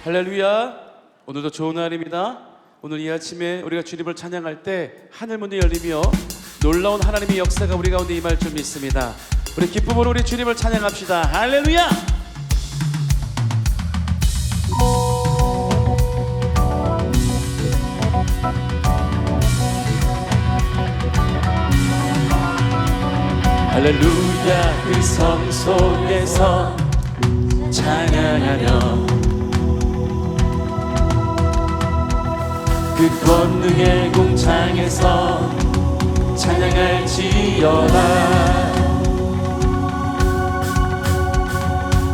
할렐루야. 오늘도 좋은 날입니다. 오늘 이 아침에 우리가 주님을 찬양할 때 하늘 문이 열리며 놀라운 하나님의 역사가 우리 가운데 임할 줄 믿습니다. 우리 기쁨으로 우리 주님을 찬양합시다. 할렐루야. 할렐루야. 그 성 속에서 찬양하며 그 권능의 공창에서 찬양할지어다.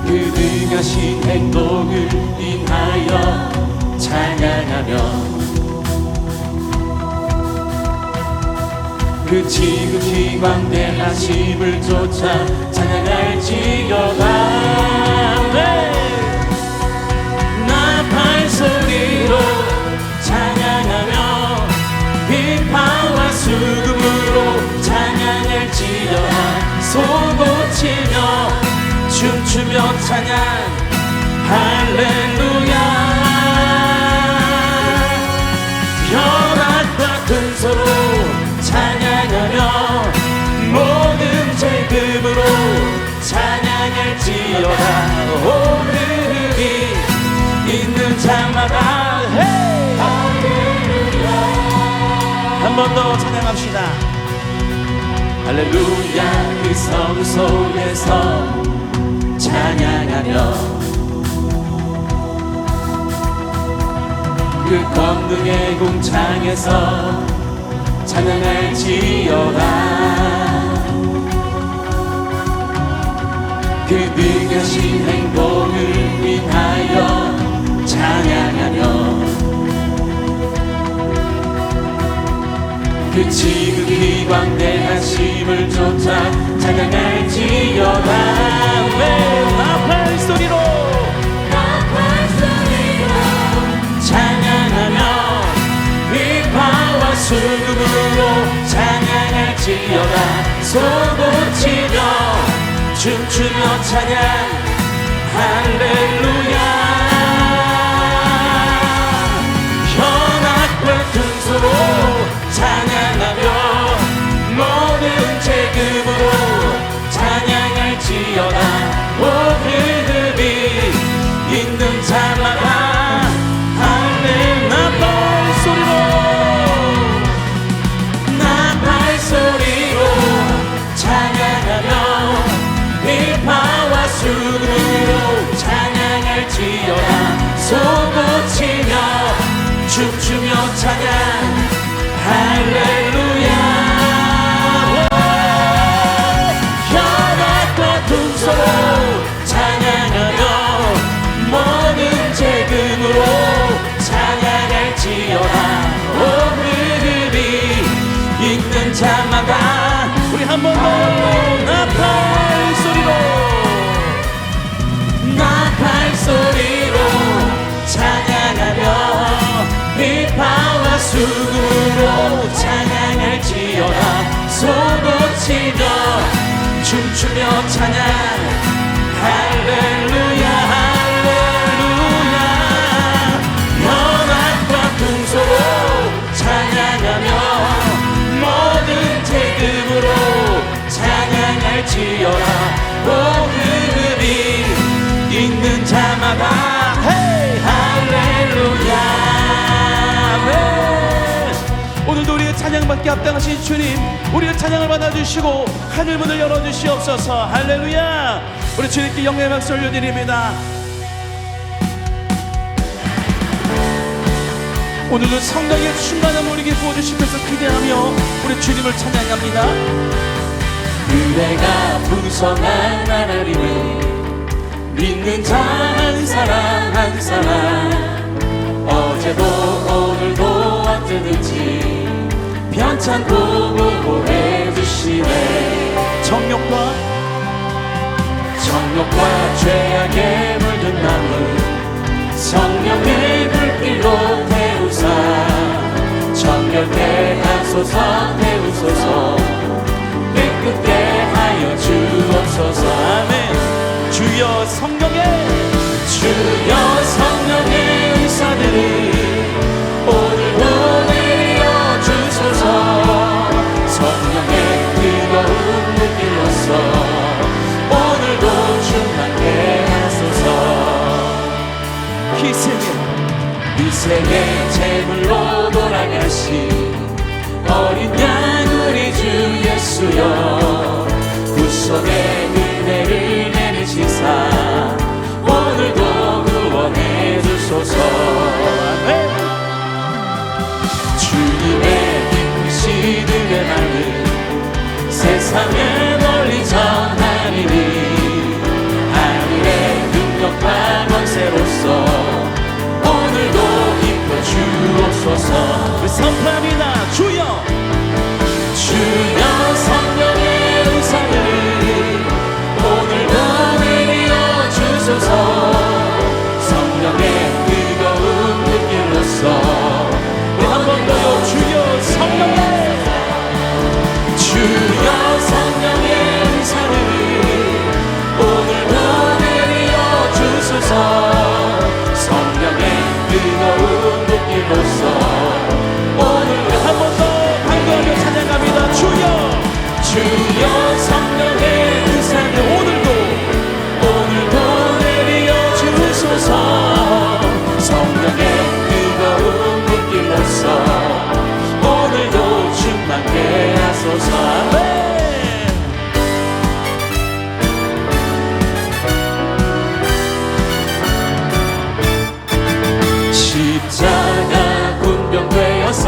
그 능하신 행동을 인하여 찬양하며 그 지극히 광대하심을 쫓아 찬양할지어다. 네. 나팔 소리로 찬양하며 비파와 수금으로 찬양할지어다. 소고치며 춤추며 찬양 할렐루야. 혈압과 근소로 찬양하며 모든 제금으로 찬양할지어다. 오늘이 있는 자마다 한 번 더 찬양합시다. 할렐루야. 그 성 속에서 찬양하며 그 권능의 공창에서 찬양할지어다. 그 능하신 행동을 인하여 찬양하며 그 지극히 광대하심을 쫓아 찬양할지어다. 네. 나팔 소리로 찬양하며 비파와 수금으로 찬양할지어다. 소고치며 춤추며 찬양 할렐루야. 현악과 등소로 찬양하며 모든 제금으로 찬양할지어다. 오늘이 있는 자마다 할렐루야. 나팔 소리로 찬양하며 비파와 수금으로 찬양할지어다. 소고치며 춤추며 찬양 할렐루야. 현악과 둥소로 찬양하며 모든 제금으로 찬양할지어다. 오늘이 있는 자마다 우리 한 번 더 나팔 소리로 찬양하며 비파와 수금으로 찬양할지어다. 소고치며 춤추며 찬양 할렐루야. 할렐루야. 현악과 등소로 찬양하며 모든 제금으로 찬양할지어다. 오늘이 있는 자마다 할렐루야. 오늘도 우리의 찬양받게 합당하신 주님, 우리의 찬양을 받아주시고 하늘문을 열어주시옵소서. 할렐루야. 우리 주님께 영광의 박수 올려드립니다. 오늘도 성령의 충만함을 우리에게 부어주실 것을 기대하며 우리 주님을 찬양합니다. 그대가 풍성한 하나님을 믿는 자 한 사람 한 사람, 어제도 오늘도 언제든지 편찮고 보호해 주시네. 정욕과 죄악에 물든 마음 성령의 불길로 태우사 정결케 하소서. 태우소서. 깨끗게 하여 주옵소서. 아멘. 주여 성령의 주여 성령의 희생의 제물로 돌아가신 어린 양 우리 주 예수여, 구속의 은혜를 내리시사 오늘도 구원해 주소서. 주님의 기쁘신 은혜 나는 세상에 널리 전하리니, 하늘의 능력과 권세로서 오늘도 기뻐 주옵소서. 선포합니다. 주여, 주여 성령의 은사를 오늘도 내려 주소서. 성령의 뜨거운 불길로서 한 번 더요. 주여, 성령의, 주여 성령의 은사를 오늘도 내려 주소서. 성령의 뜨거운 불길로서 한 번 더 강구하며 찬양합니다. 주여, 주여 성령의 은사를 오늘도 내려 주소서. 성령의 뜨거운 불길로서 오늘도 충만케 하소서. 아멘. 십자가 군병되어서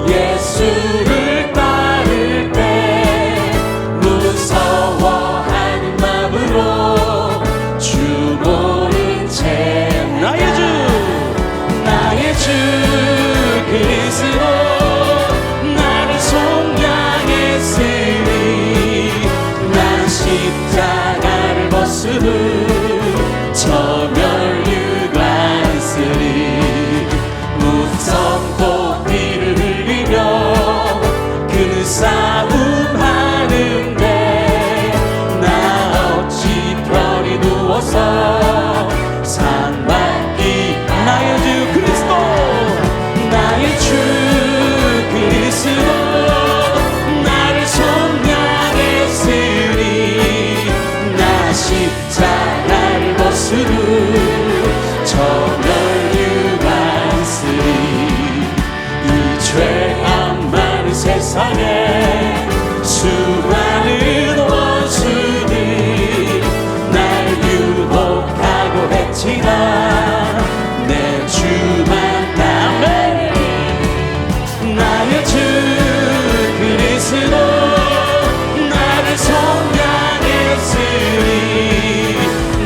예수를 따를 때 무서워하는 마음으로 주 모른 채 나의 주 그리스도 나를 속량했으니, 난 십자가를 벗으니 저멸류관 쓰리. 무성도 피를 흘리며 그 싸움하는데 나 어찌 편히 누워서 상 받기. 나의 주 그리스도, 나의 주 그리스도 나를 속량했으니, 나 십자가를 벗으니 저멸류관 쓰리. 이 죄악 많은 세상에 수많은 원수들이 날 유혹하고 했지만 내 주만 나의 주 그리스도 나를 속량했으니,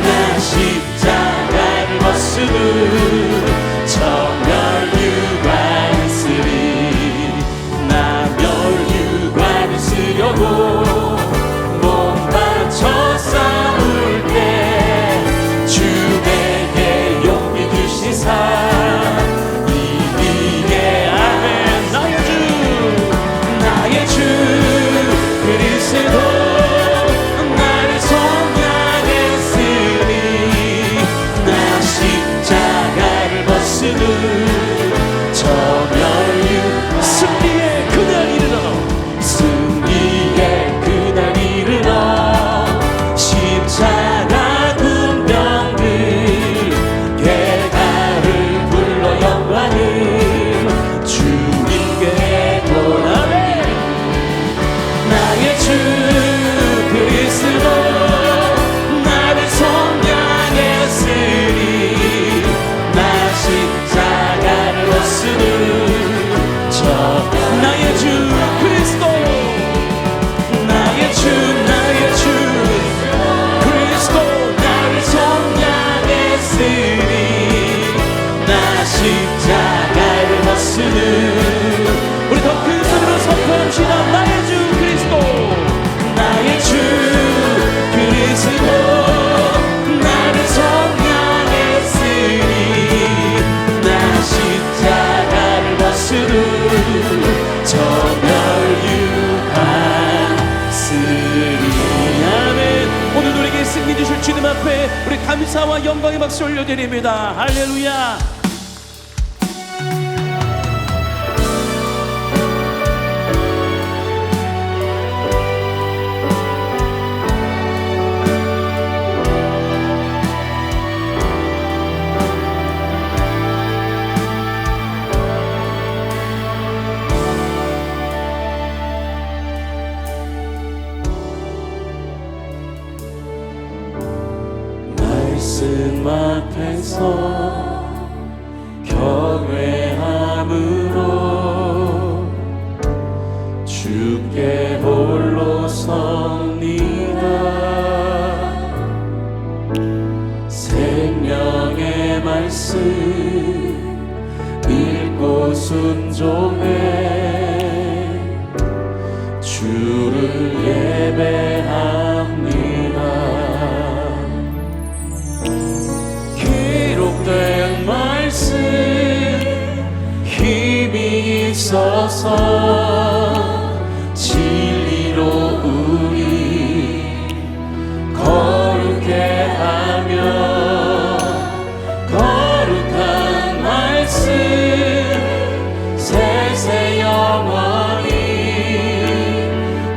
나 십자가를 벗으니 저멸류관 쓰리. 나 멸류관을 쓰려고 몸 바쳐 싸울 때 주에게 용기 주시사 이기게. 아멘. 나의 주 그리스도 나를 속량했으니, 나 십자가를 벗으니 저멸류 승리의 그날 이르러, 승리의 그날 이르러 십자가 군병들 개가를 불러 영광을 주님께 돌아내. 나의 주 그리스도 나를 속량했으니, 나 십자가를 벗으니 나의 주 그리스도, 나의 주 그리스도 나를 속량했으니, 나 십자가를 벗으니. 우리 더 큰 소리로 선포합시다. 나의 주 그리스도, 나의 주 그리스도 나를 속량했으니, 나 십자가를 벗으니 저멸류관 쓰리. 아멘. 오늘 우리에게 승리 주실 주님 앞에 우리 감사와 영광의 박수 올려드립니다. 할렐루야. 앞에서 경외함으로 주께 홀로 섭니다. 생명의 말씀 읽고 순종해 주를 예배합니다. 기록된 말씀 힘이 있어서 진리로 우리 거룩해 하며 거룩한 말씀 세세 영원히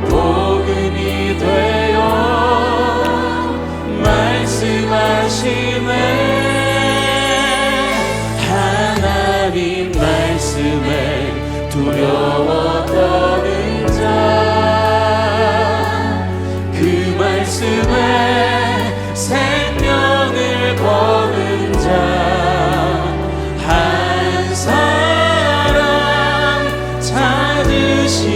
복음이 되어 말씀하시네. 하나님 말씀에 두려워 떠는 자, 그 말씀에 생명을 거는 자, 한 사람 찾으시는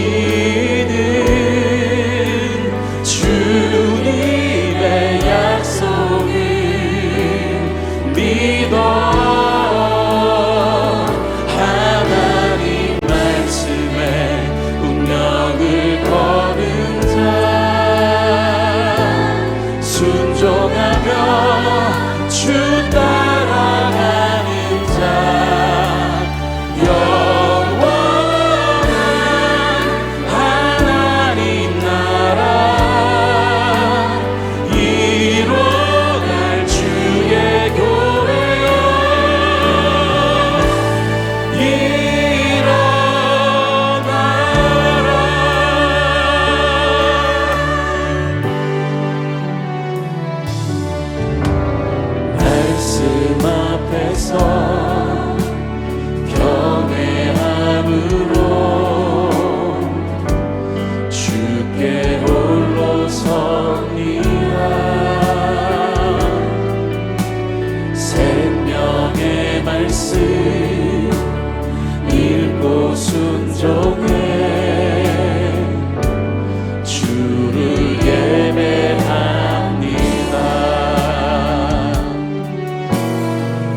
주님의 약속을 믿어 하나님 말씀에 운명을 거는 자, 순종하며 주 따라가는 자, 영원한 하나님 나라 이뤄갈 주의 교회여 일어나라. 말씀 앞에서 경외함으로 주께 홀로 섭니다. 생명의 말씀 읽고 순종해 주를 예배합니다.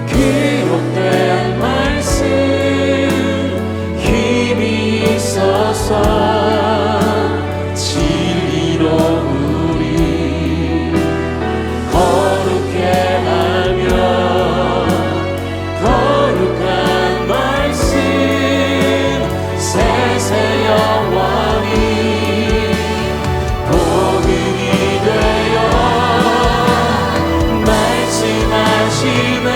기록된 말씀 힘이 있어서 진리로 우리 거룩해 하며 거룩한 말씀 세세 영원히 복음이 되어 말씀하시네.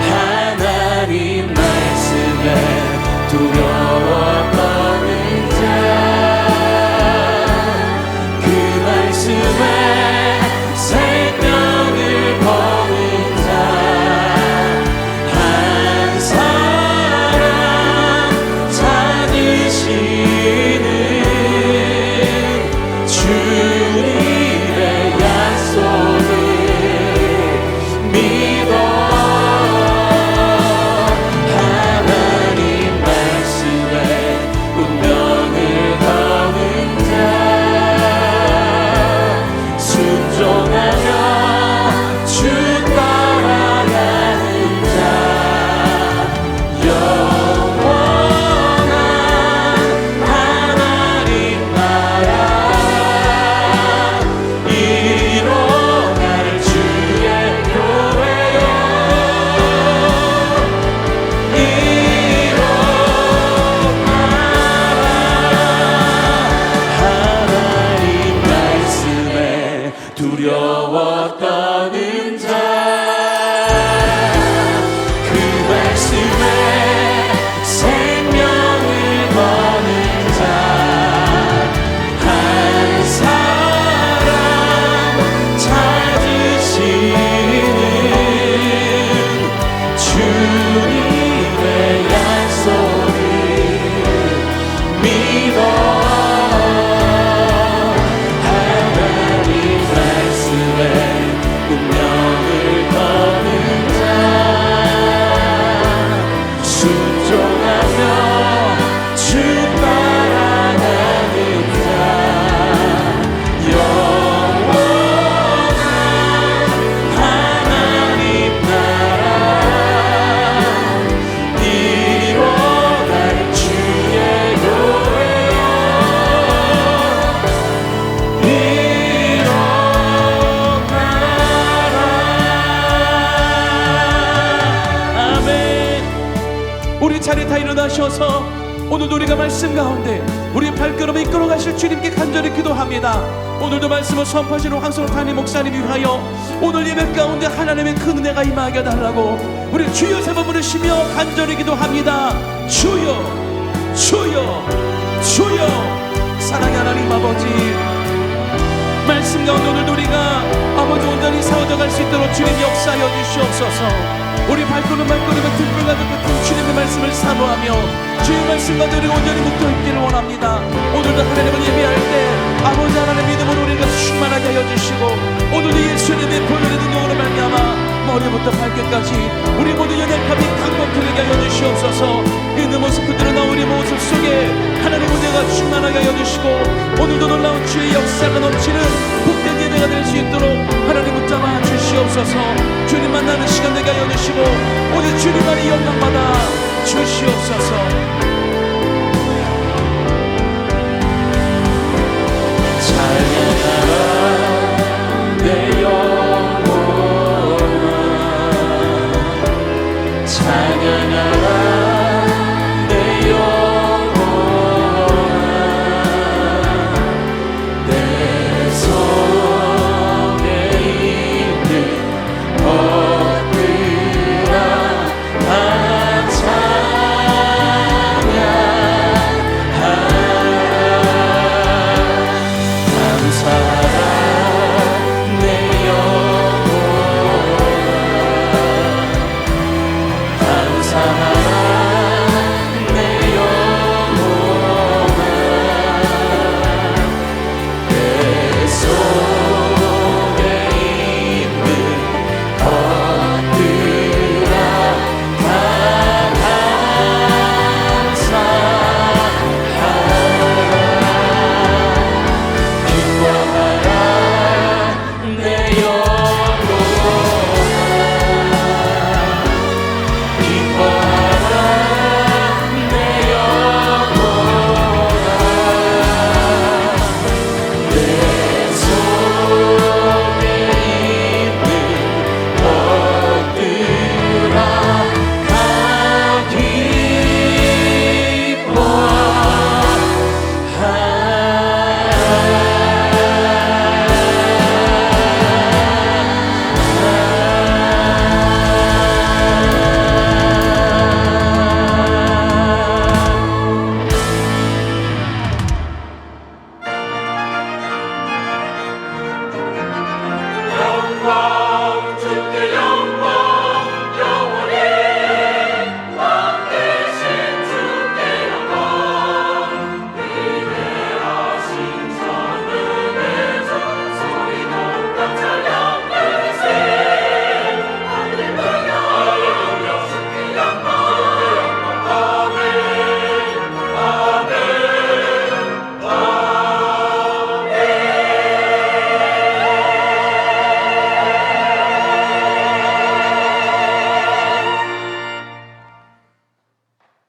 하나님 말씀에 두려워 떠는 자, 그 말씀에 생명을 거는 자, 한 사람 찾으시는 주님의 약속을 믿어 하나님 말씀에 운명을 거는 자, 순종하며 주 따라가는 자, 영원한 하나님 나라 이뤄갈 주의 교회여 자리에 다 일어나셔서 오늘도 우리가 말씀 가운데 우리의 발걸음을 이끌어 가실 주님께 간절히 기도합니다. 오늘도 말씀을 선포하시는 황성호 담임 목사님 위하여 오늘 예배 가운데 하나님의 큰 은혜가 임하게 해달라고 우리 주여 세 번 부르시며 간절히 기도합니다. 주여 주여 주여. 사랑의 하나님 아버지, 말씀 가운데 오늘도 우리가 아버지 온전히 세워져 갈 수 있도록 주님 역사하여 주시옵소서. 우리 발걸음에 등불과 같은 주님의 말씀을 사모하며 주의 말씀 가운데 우리가 온전히 묵혀있기를 원합니다. 오늘도 하나님을 예배할 때 아버지 하나님의 믿음으로 우리가 충만하게 하여 주시고 오늘도 예수님의 보혈의 능력으로 말미암아 머리부터 발끝까지 우리 모두 연약함이 강건하게 하여 주시옵소서. 있는 모습 그대로 나 우리 모습 속에 하나님의 은혜가 충만하게 하여 주시고 오늘도 놀라운 주의 역사가 넘치는 복된 예배가 될 수 있도록 하나님 붙잡아 주시옵소서. 주님 만나는 시간 되게 하여 주시고 오늘 주님만이 영광받아 주시옵소서. 찬양하라 내 영혼아, 찬양하라 내 영혼아. 내 속에 있는 것들아 다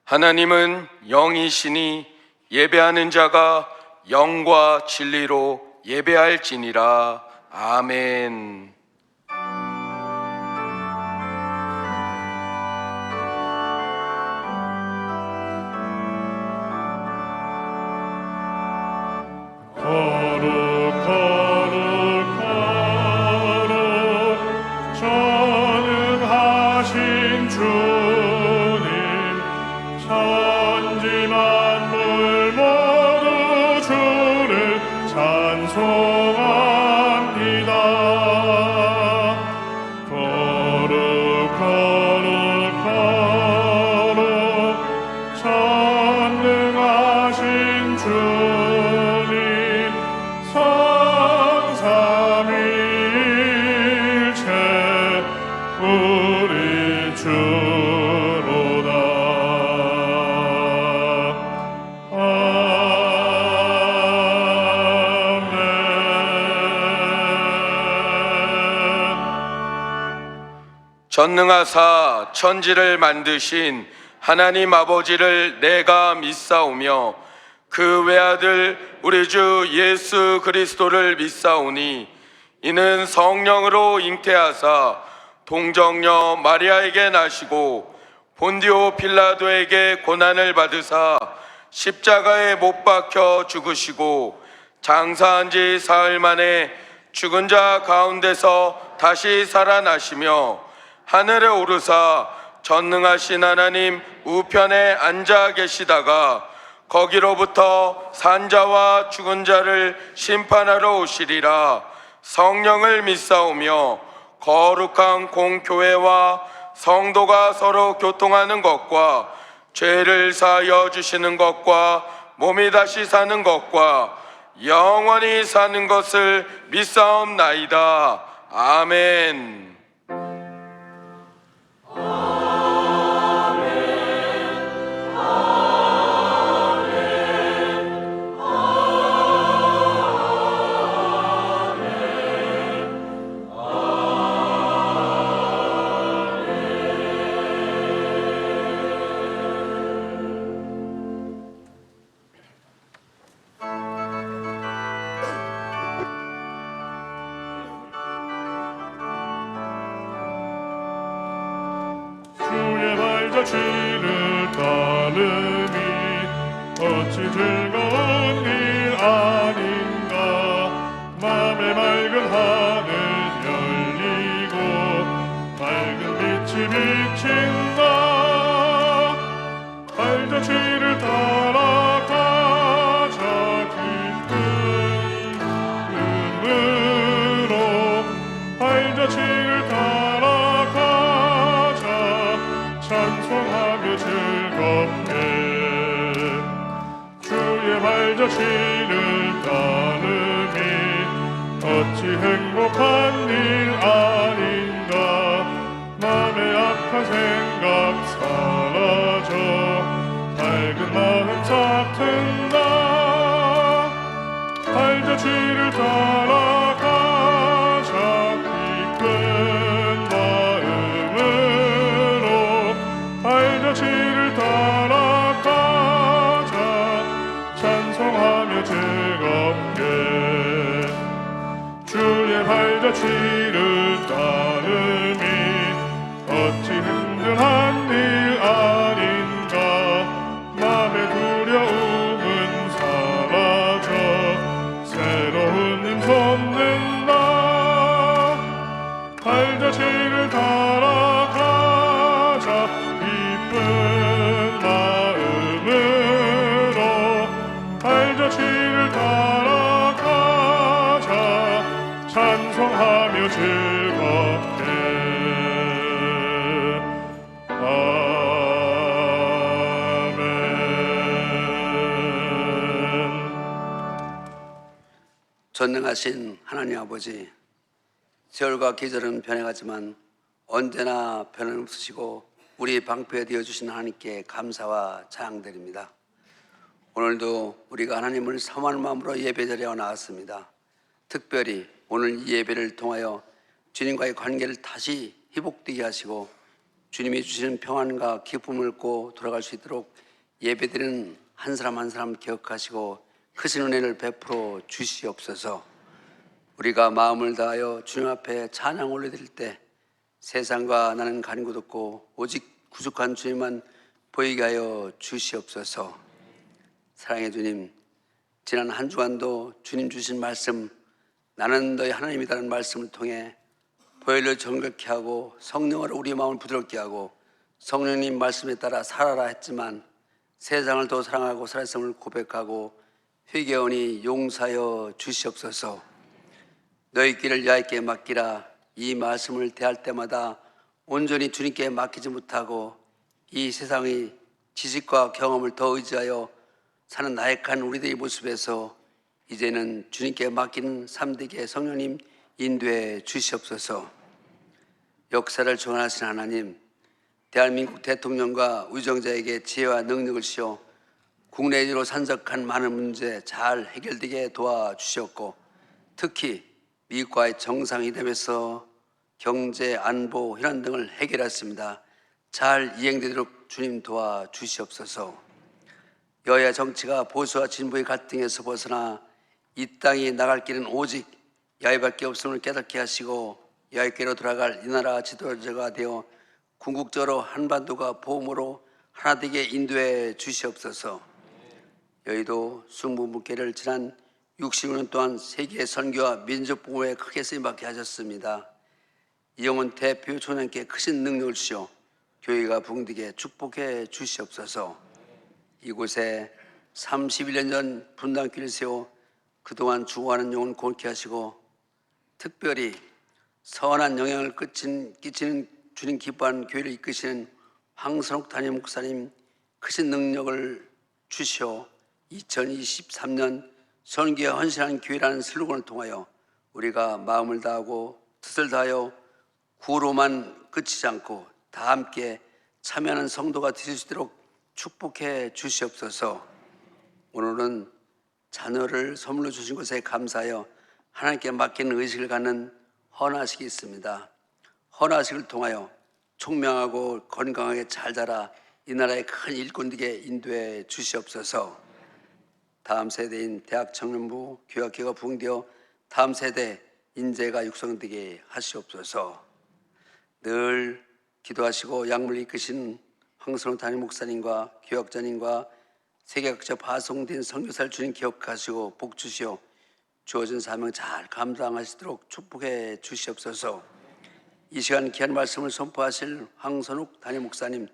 하나님은 영이시니 예배하는 자가 영과 진리로 예배할지니라. 아멘. 거룩 전능하신 주님, 천지 만물 모두 주를 찬송합니다. 거룩 전능하신 주님, 성삼일체 우리 주로다. 아멘. 전능하사 천지를 만드신 하나님 아버지를 내가 믿사오며 그 외아들 우리 주 예수 그리스도를 믿사오니 이는 성령으로 잉태하사 동정녀 마리아에게 나시고 본디오 빌라도에게 고난을 받으사 십자가에 못 박혀 죽으시고 장사한 지 사흘 만에 죽은 자 가운데서 다시 살아나시며 하늘에 오르사 전능하신 하나님 우편에 앉아 계시다가 거기로부터 산자와 죽은 자를 심판하러 오시리라. 성령을 믿사오며 거룩한 공교회와 성도가 서로 교통하는 것과 죄를 사하여 주시는 것과 몸이 다시 사는 것과 영원히 사는 것을 믿사옵나이다. 아멘. 주의 발자취를 따르니 어찌 즐거운 일 아닌가. 맘에 맑은 하늘 열리고 밝은 빛이 비친다. 발자취를 따라가자 기쁜 음으로. 발자취를 따라가자 찬송하며 즐겁게. 주의 발자취를 따르니 어찌 행복한 일 아닌가. 맘의 악한 생각 사라져 밝은 마음 싹 튼다. 발자취를 따라가자 기쁜 마음으로. 발자취를 따라가자 찬송하며 즐겁게. 주의 발자취를 따름이 어찌 힘든 한 일 아닌가. 맘의 두려움은 사라져 새로운 힘 솟는다. 발자취를 따라가자 기쁜 마음으로. 발자취를 따라가자 찬송하며 즐겁게. 아멘. 전능하신 하나님 아버지, 세월과 계절은 변해가지만 언제나 변함없으시고 우리 방패가 되어주신 하나님께 감사와 찬양드립니다. 오늘도 우리가 하나님을 사모하는 마음으로 예배 자리에 나왔습니다. 특별히 오늘 이 예배를 통하여 주님과의 관계를 다시 회복되게 하시고 주님이 주시는 평안과 기쁨을 얻고 돌아갈 수 있도록 예배드리는 한 사람 한 사람 기억하시고 크신 은혜를 베풀어 주시옵소서. 우리가 마음을 다하여 주님 앞에 찬양 올려드릴 때 세상과 나는 가린 곳 없고 오직 구속한 주님만 보이게 하여 주시옵소서. 사랑의 주님, 지난 한 주간도 주님 주신 말씀, 나는 너희 하나님이라는 말씀을 통해 보혈을 정결케 하고 성령으로 우리 마음을 부드럽게 하고 성령님 말씀에 따라 살아라 했지만 세상을 더 사랑하고 살았음을 고백하고 회개하오니 용서하여 주시옵소서. 너희 길을 야곱께 맡기라. 이 말씀을 대할 때마다 온전히 주님께 맡기지 못하고 이 세상의 지식과 경험을 더 의지하여 사는 나약한 우리들의 모습에서 이제는 주님께 맡기는 삶 되게 성령님 인도해 주시옵소서. 역사를 주관하신 하나님, 대한민국 대통령과 의정자에게 지혜와 능력을 주시어 국내적으로 산적한 많은 문제 잘 해결되게 도와주셨고 특히 미국과의 정상회담에서 경제, 안보, 현안 등을 해결했습니다. 잘 이행되도록 주님 도와주시옵소서. 여야 정치가 보수와 진보의 갈등에서 벗어나 이 땅이 나갈 길은 오직 야훼밖에 없음을 깨닫게 하시고 야훼께로 돌아갈 이 나라 지도자가 되어 궁극적으로 한반도가 보험으로 하나 되게 인도해 주시옵소서. 여의도 순무분께를 지난 60년 동안 세계 선교와 민족 보호에 크게 쓰임받게 하셨습니다. 이영훈 대표 총장께 크신 능력을 주시어 교회가 부흥되게 축복해 주시옵소서. 이곳에 31년 전 분당길을 세워 그동안 죽어가는 영혼 권케 하시고 특별히 선한 영향을 끼치는 주님 기뻐하는 교회를 이끄시는 황선옥 담임 목사님 크신 능력을 주시어 2023년 선교에 헌신한 교회라는 슬로건을 통하여 우리가 마음을 다하고 뜻을 다하여 구로만 그치지 않고 다 함께 참여하는 성도가 되실 수 있도록 축복해 주시옵소서. 오늘은 자녀를 선물로 주신 것에 감사하여 하나님께 맡기는 의식을 갖는 헌화식이 있습니다. 헌화식을 통하여 총명하고 건강하게 잘 자라 이 나라의 큰 일꾼 되게 인도해 주시옵소서. 다음 세대인 대학 청년부 교육학교가 부흥되어 다음 세대 인재가 육성되게 하시옵소서. 늘 기도하시고 약물을 이끄신 황선호 담임 목사님과 교역자님과 세계 각처 파송된 선교사를 주님 기억하시고 복 주시어 주어진 사명 잘 감당하시도록 축복해 주시옵소서. 이 시간 귀한 말씀을 선포하실 황선욱 담임 목사님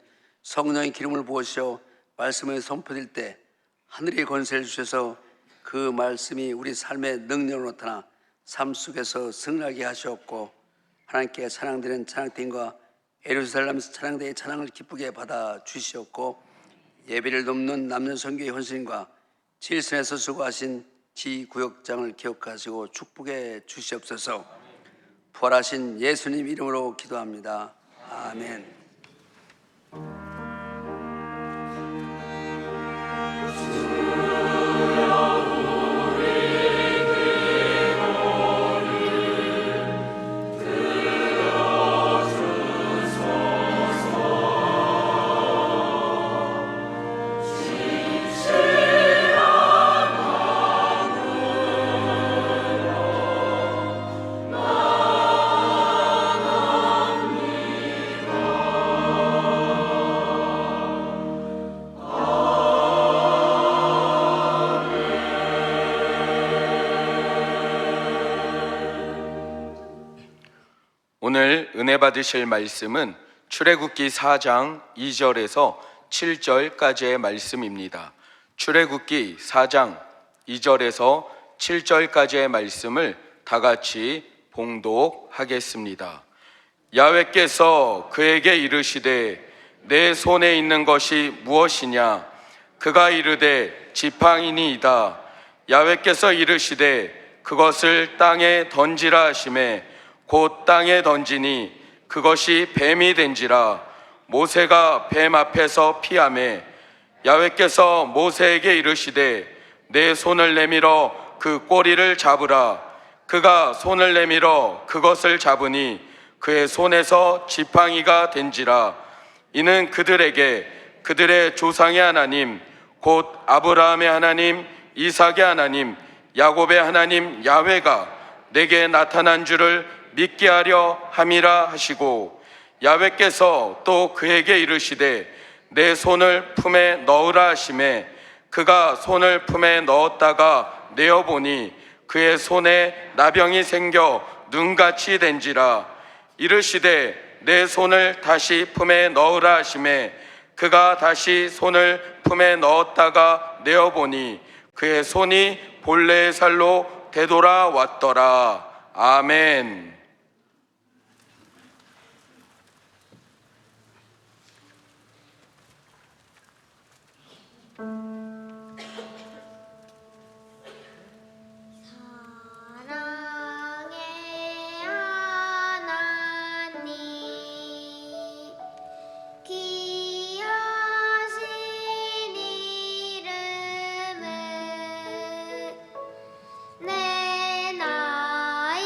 성령의 기름을 부으시어 말씀을 선포될 때 하늘의 권세를 주셔서 그 말씀이 우리 삶의 능력으로 나타나 삶 속에서 승리하게 하시옵고 하나님께 찬양드리는 찬양팀과 예루살렘에서 찬양대의 찬양을 기쁘게 받아 주시옵고 예배를 돕는 남녀 선교의 헌신과 칠선에서 수고하신 지구역장을 기억하시고 축복해 주시옵소서. 부활하신 예수님 이름으로 기도합니다. 아멘. 오늘 은혜 받으실 말씀은 출애굽기 4장 2절에서 7절까지의 말씀입니다. 출애굽기 4장 2절에서 7절까지의 말씀을 다 같이 봉독하겠습니다. 야훼께서 그에게 이르시되 내 손에 있는 것이 무엇이냐? 그가 이르되 지팡이니이다. 야훼께서 이르시되 그것을 땅에 던지라 하시매 곧 땅에 던지니 그것이 뱀이 된지라. 모세가 뱀 앞에서 피하매 야훼께서 모세에게 이르시되 내 손을 내밀어 그 꼬리를 잡으라. 그가 손을 내밀어 그것을 잡으니 그의 손에서 지팡이가 된지라. 이는 그들에게 그들의 조상의 하나님 곧 아브라함의 하나님, 이삭의 하나님, 야곱의 하나님 야훼가 내게 나타난 줄을 믿게 하려 함이라 하시고, 야훼께서 또 그에게 이르시되 내 손을 품에 넣으라 하시매 그가 손을 품에 넣었다가 내어보니 그의 손에 나병이 생겨 눈같이 된지라. 이르시되 내 손을 다시 품에 넣으라 하시매 그가 다시 손을 품에 넣었다가 내어보니 그의 손이 본래의 살로 되돌아왔더라. 아멘. 사랑의 하나님 귀하신 이름을 내 나이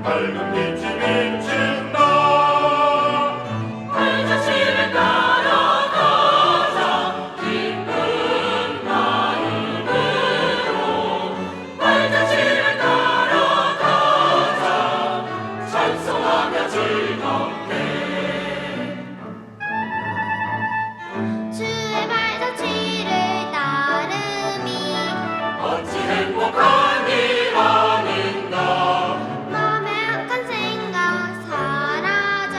밝은 빛이 비친다. 발자취를 따라가자 기쁜 마음으로 발자취를 따라가자 찬송하며 즐겁게 주의 발자취를 따름이 어찌 행복한 일하는가 마음의 악한 생각 사라져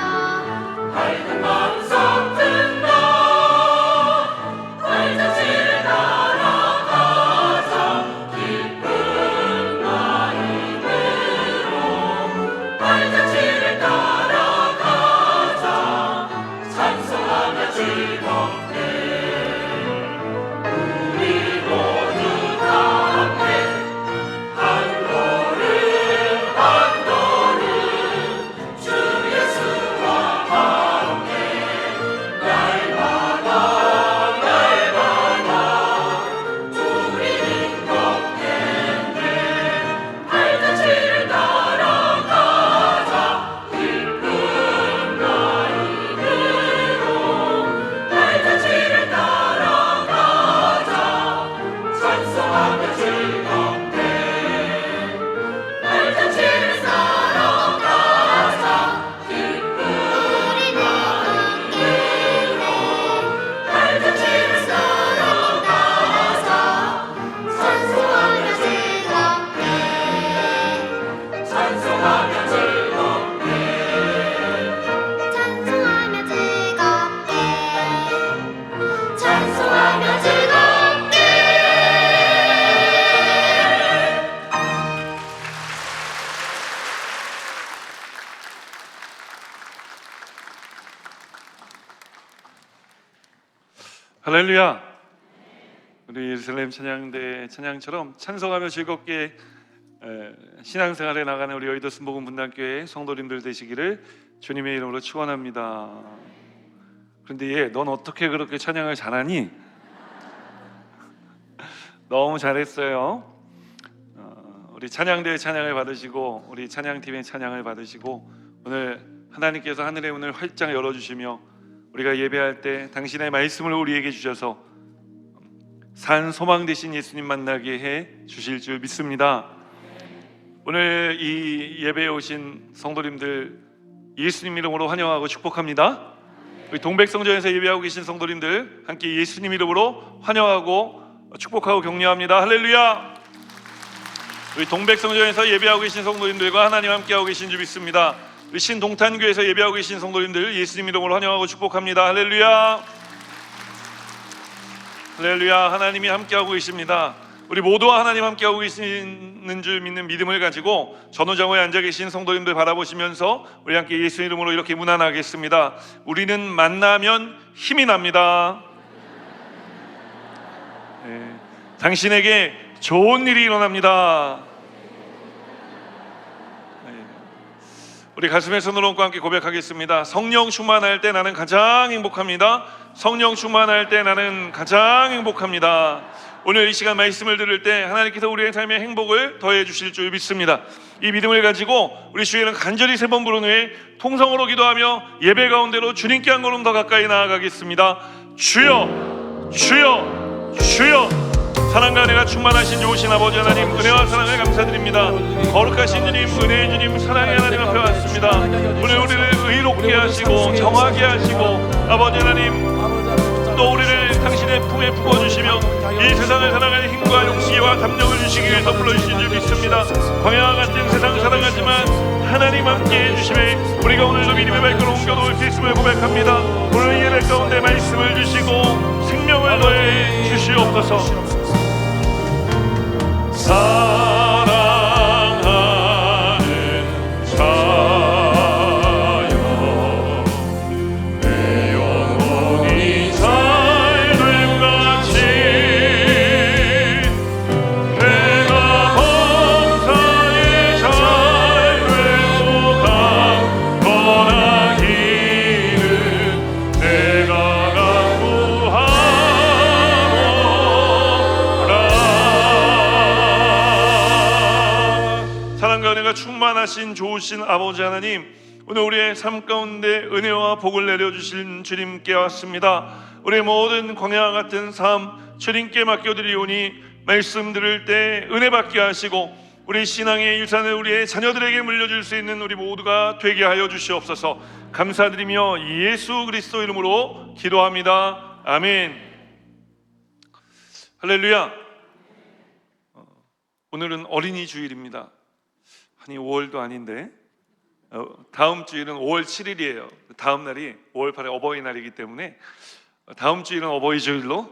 밝은 마음 섞든다 발자취를 따라가자 기쁜 마음으로 발자취를 따라가자 찬송하며 즐겁게 우리 모두 다 함께 한 걸음 한 걸음 주 예수와 함께 날마다 날마다 우리는 걷겠네 발자취를 따라가자 기쁜 마음으로 발자취를 따라가자 찬송하며 즐겁게 발자취를 따라가자 기쁜 우리는 걷겠네 발자취를 따라서 찬송하며 즐겁게 찬송하며 즐겁게 찬송하며 즐겁게 찬송하며 즐겁게 할렐루야. 우리 예루살렘 찬양대 찬양처럼 찬송하며 즐겁게 신앙생활에 나가는 우리 여의도 순복음 분당교회 성도님들 되시기를 주님의 이름으로 축원합니다. 그런데 넌 어떻게 그렇게 찬양을 잘하니? 너무 잘했어요. 우리 찬양대의 찬양을 받으시고 우리 찬양팀의 찬양을 받으시고 오늘 하나님께서 하늘의 문을 활짝 열어주시며 우리가 예배할 때 당신의 말씀을 우리에게 주셔서 산 소망 되신 예수님 만나게 해 주실 줄 믿습니다. 오늘 이 예배에 오신 성도님들 예수님 이름으로 환영하고 축복합니다. 우리 동백성전에서 예배하고 계신 성도님들 함께 예수님 이름으로 환영하고 축복하고 격려합니다. 할렐루야. 우리 동백성전에서 예배하고 계신 성도님들과 하나님 함께하고 계신 줄 믿습니다. 우리 신동탄교회에서 예배하고 계신 성도님들 예수님 이름으로 환영하고 축복합니다. 할렐루야. 할렐루야. 하나님이 함께하고 계십니다. 우리 모두와 하나님 함께하고 계시는 줄 믿는 믿음을 가지고 전후장호에 앉아 계신 성도님들 바라보시면서 우리 함께 예수 이름으로 이렇게 문안하겠습니다. 우리는 만나면 힘이 납니다. 당신에게 좋은 일이 일어납니다. 우리 가슴에 손을 얹고 함께 고백하겠습니다. 성령 충만할 때 나는 가장 행복합니다. 성령 충만할 때 나는 가장 행복합니다. 오늘 이 시간 말씀을 들을 때 하나님께서 우리의 삶의 행복을 더해 주실 줄 믿습니다. 이 믿음을 가지고 우리 주에는 간절히 3번 부른 후에 통성으로 기도하며 예배 가운데로 주님께 한 걸음 더 가까이 나아가겠습니다. 주여, 주여, 주여. 사랑과 은혜가 충만하신 좋으신 아버지 하나님, 은혜와 사랑을 감사드립니다. 거룩하신 주님, 은혜의 주님, 사랑의 하나님 앞에 왔습니다. 오늘 우리를 의롭게 하시고 정하게 하시고 아버지 하나님 또 우리를 당신의 품에 품어주시며 이 세상을 살아가는 힘과 용기와 담력을 주시기 위해서 불러주신 줄 믿습니다. 광야와 같은 세상 살아가지만 하나님 함께 해주심에 우리가 오늘도 믿음의 발걸음 옮겨놓을 수 있음을 고백합니다. 오늘 이 예배 가운데 말씀을 주시고 생명을 더해 주시옵소서. 사랑하는 자여 내 영혼이 잘됨같이 내가 범사에 잘되고 강건하기를 내가 강구하노라. 선하신 좋으신 아버지 하나님, 오늘 우리의 삶 가운데 은혜와 복을 내려주신 주님께 왔습니다. 우리의 모든 광야와 같은 삶 주님께 맡겨드리오니 말씀 들을 때 은혜 받게 하시고 우리 신앙의 일산을 우리의 자녀들에게 물려줄 수 있는 우리 모두가 되게 하여 주시옵소서. 감사드리며 예수 그리스도 이름으로 기도합니다. 아멘. 할렐루야. 오늘은 어린이 주일입니다. 아니 5월도 아닌데 다음 주일은 5월 7일이에요. 다음 날이 5월 8일 어버이날이기 때문에 다음 주일은 어버이 주일로,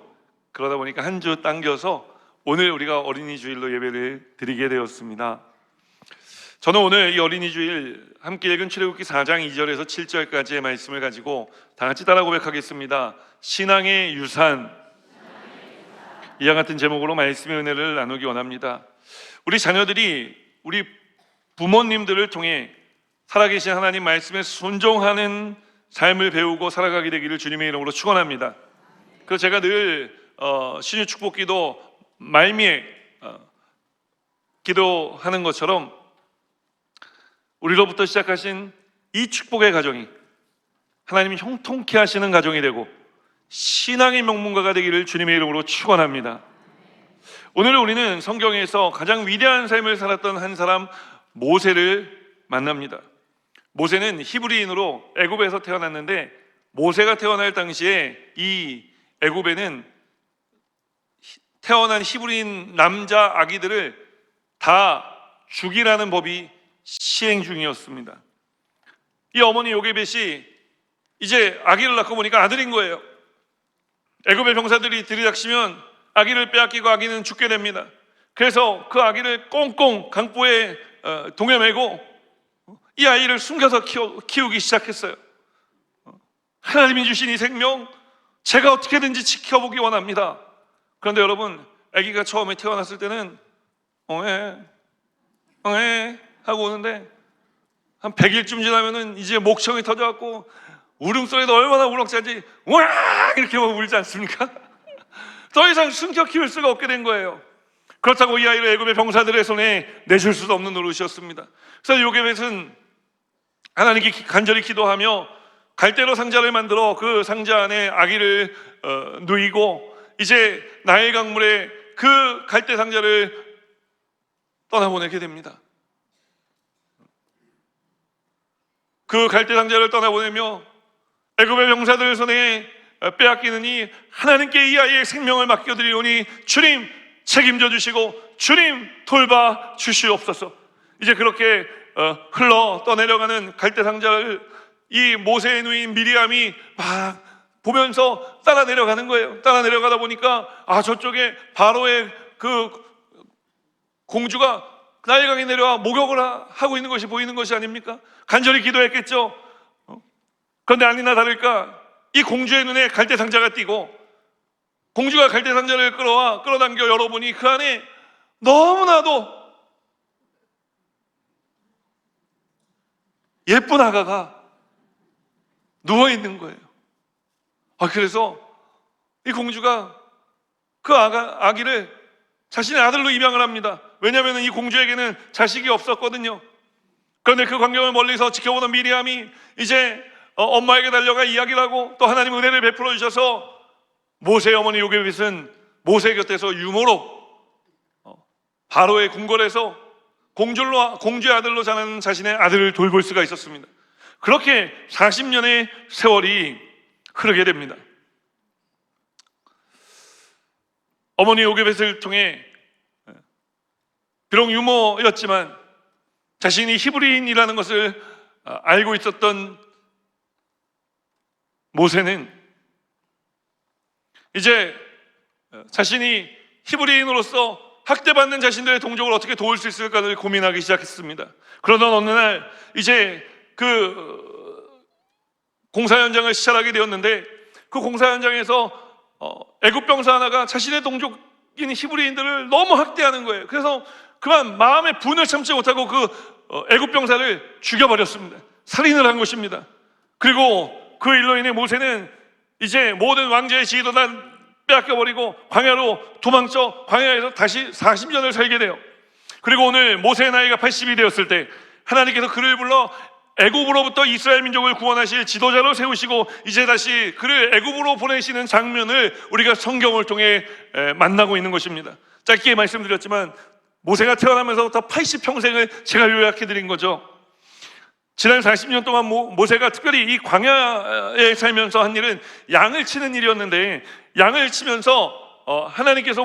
그러다 보니까 한 주 당겨서 오늘 우리가 어린이 주일로 예배를 드리게 되었습니다. 저는 오늘 이 어린이 주일 함께 읽은 출애굽기 4장 2절에서 7절까지의 말씀을 가지고 다 같이 따라 고백하겠습니다. 신앙의 유산. 이와 같은 제목으로 말씀의 은혜를 나누기 원합니다. 우리 자녀들이 우리 부모님들을 통해 살아계신 하나님 말씀에 순종하는 삶을 배우고 살아가게 되기를 주님의 이름으로 축원합니다. 그래서 제가 늘 신유 축복기도 말미에 기도하는 것처럼 우리로부터 시작하신 이 축복의 가정이 하나님이 형통케 하시는 가정이 되고 신앙의 명문가가 되기를 주님의 이름으로 축원합니다. 오늘 우리는 성경에서 가장 위대한 삶을 살았던 한 사람 모세를 만납니다. 모세는 히브리인으로 애굽에서 태어났는데 모세가 태어날 당시에 이 애굽에는 태어난 히브리인 남자 아기들을 다 죽이라는 법이 시행 중이었습니다. 이 어머니 요게벳이 이제 아기를 낳고 보니까 아들인 거예요. 애굽의 병사들이 들이닥치면 아기를 빼앗기고 아기는 죽게 됩니다. 그래서 그 아기를 꽁꽁 강보에 동여매고 이 아이를 숨겨서 키우기 시작했어요. 하나님이 주신 이 생명 제가 어떻게든지 지켜보기 원합니다. 그런데 여러분, 아기가 처음에 태어났을 때는 엉해 하고 오는데 한 100일쯤 지나면은 이제 목청이 터져갖고 울음소리도 얼마나 우렁찬지 와 이렇게 막 울지 않습니까? 더 이상 숨겨 키울 수가 없게 된 거예요. 그렇다고 이 아이를 애굽의 병사들의 손에 내줄 수도 없는 노릇이었습니다. 그래서 요게벳은 하나님께 간절히 기도하며 갈대로 상자를 만들어 그 상자 안에 아기를 누이고 이제 나일 강물에 그 갈대 상자를 떠나보내게 됩니다. 그 갈대 상자를 떠나보내며 애굽의 병사들 손에 빼앗기느니 하나님께 이 아이의 생명을 맡겨드리오니 주님 책임져 주시고 주님 돌봐 주시옵소서. 이제 그렇게 흘러 떠내려가는 갈대 상자를 이 모세의 누인 미리암이 막 보면서 따라 내려가는 거예요. 따라 내려가다 보니까 저쪽에 바로의 그 공주가 나일강에 내려와 목욕을 하고 있는 것이 보이는 것이 아닙니까? 간절히 기도했겠죠. 그런데 아니나 다를까 이 공주의 눈에 갈대 상자가 띄고 공주가 갈대 상자를 끌어당겨 열어보니 그 안에 너무나도 예쁜 아가가 누워있는 거예요. 그래서 이 공주가 그 아기를 자신의 아들로 입양을 합니다. 왜냐하면 이 공주에게는 자식이 없었거든요. 그런데 그 광경을 멀리서 지켜보던 미리암이 이제 엄마에게 달려가 이야기를 하고 또 하나님 은혜를 베풀어 주셔서 모세의 어머니 요게벳은 모세 곁에서 유모로 바로의 궁궐에서 공주의 아들로 자라는 자신의 아들을 돌볼 수가 있었습니다. 그렇게 40년의 세월이 흐르게 됩니다. 어머니 요게벳을 통해 비록 유모였지만 자신이 히브리인이라는 것을 알고 있었던 모세는 이제 자신이 히브리인으로서 학대받는 자신들의 동족을 어떻게 도울 수 있을까를 고민하기 시작했습니다. 그러던 어느 날 이제 그 공사 현장을 시찰하게 되었는데 그 공사 현장에서 애굽 병사 하나가 자신의 동족인 히브리인들을 너무 학대하는 거예요. 그래서 그만 마음의 분을 참지 못하고 그 애굽 병사를 죽여버렸습니다. 살인을 한 것입니다. 그리고 그 일로 인해 모세는 이제 모든 왕조의 지위도 다 빼앗겨버리고 광야로 도망쳐 광야에서 다시 40년을 살게 돼요. 그리고 오늘 모세의 나이가 80이 되었을 때 하나님께서 그를 불러 애굽으로부터 이스라엘 민족을 구원하실 지도자로 세우시고 이제 다시 그를 애굽으로 보내시는 장면을 우리가 성경을 통해 만나고 있는 것입니다. 짧게 말씀드렸지만 모세가 태어나면서부터 80평생을 제가 요약해 드린 거죠. 지난 40년 동안 모세가 특별히 이 광야에 살면서 한 일은 양을 치는 일이었는데, 양을 치면서 하나님께서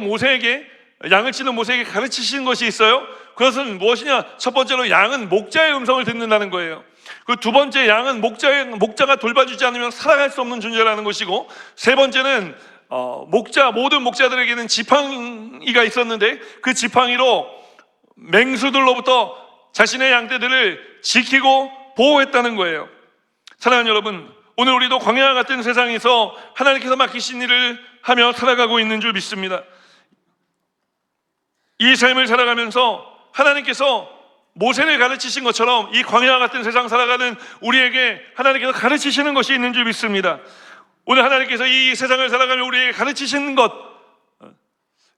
양을 치는 모세에게 가르치신 것이 있어요. 그것은 무엇이냐? 첫 번째로 양은 목자의 음성을 듣는다는 거예요. 그 두 번째, 양은 목자가 돌봐주지 않으면 살아갈 수 없는 존재라는 것이고, 세 번째는 모든 목자들에게는 지팡이가 있었는데 그 지팡이로 맹수들로부터 자신의 양떼들을 지키고 보호했다는 거예요. 사랑하는 여러분, 오늘 우리도 광야와 같은 세상에서 하나님께서 맡기신 일을 하며 살아가고 있는 줄 믿습니다. 이 삶을 살아가면서 하나님께서 모세를 가르치신 것처럼 이 광야와 같은 세상 살아가는 우리에게 하나님께서 가르치시는 것이 있는 줄 믿습니다. 오늘 하나님께서 이 세상을 살아가며 우리에게 가르치시는 것,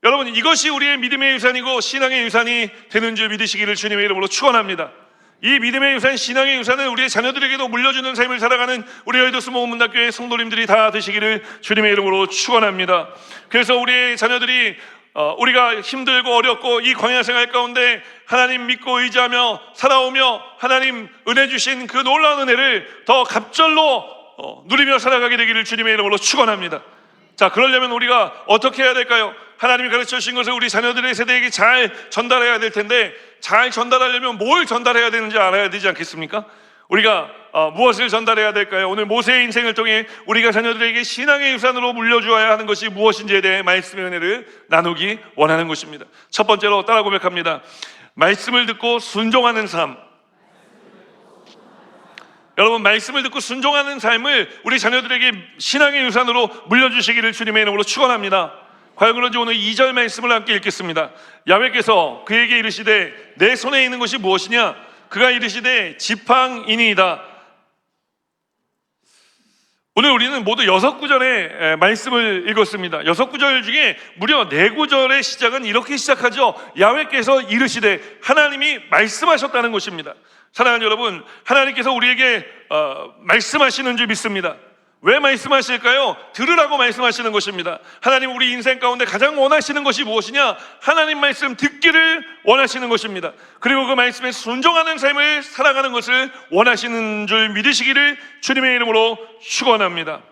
여러분, 이것이 우리의 믿음의 유산이고 신앙의 유산이 되는 줄 믿으시기를 주님의 이름으로 축원합니다. 이 믿음의 유산, 신앙의 유산은 우리의 자녀들에게도 물려주는 삶을 살아가는 우리 여의도 모문답교회 성도님들이 다 되시기를 주님의 이름으로 축원합니다. 그래서 우리의 자녀들이 우리가 힘들고 어렵고 이 광야 생활 가운데 하나님 믿고 의지하며 살아오며 하나님 은혜 주신 그 놀라운 은혜를 더 갑절로 누리며 살아가게 되기를 주님의 이름으로 축원합니다. 자, 그러려면 우리가 어떻게 해야 될까요? 하나님이 가르쳐 주신 것을 우리 자녀들의 세대에게 잘 전달해야 될 텐데, 잘 전달하려면 뭘 전달해야 되는지 알아야 되지 않겠습니까? 우리가 무엇을 전달해야 될까요? 오늘 모세의 인생을 통해 우리가 자녀들에게 신앙의 유산으로 물려주어야 하는 것이 무엇인지에 대해 말씀의 은혜를 나누기 원하는 것입니다. 첫 번째로 따라 고백합니다. 말씀을 듣고 순종하는 삶. 여러분, 말씀을 듣고 순종하는 삶을 우리 자녀들에게 신앙의 유산으로 물려주시기를 주님의 이름으로 축원합니다. 과연 그런지 오늘 2절 말씀을 함께 읽겠습니다. 야훼께서 그에게 이르시되 내 손에 있는 것이 무엇이냐? 그가 이르시되 지팡이니이다. 오늘 우리는 모두 6구절의 말씀을 읽었습니다. 6구절 중에 무려 4구절의 시작은 이렇게 시작하죠. 야훼께서 이르시되, 하나님이 말씀하셨다는 것입니다. 사랑하는 여러분, 하나님께서 우리에게 말씀하시는 줄 믿습니다. 왜 말씀하실까요? 들으라고 말씀하시는 것입니다. 하나님 우리 인생 가운데 가장 원하시는 것이 무엇이냐? 하나님 말씀 듣기를 원하시는 것입니다. 그리고 그 말씀에 순종하는 삶을 살아가는 것을 원하시는 줄 믿으시기를 주님의 이름으로 축원합니다.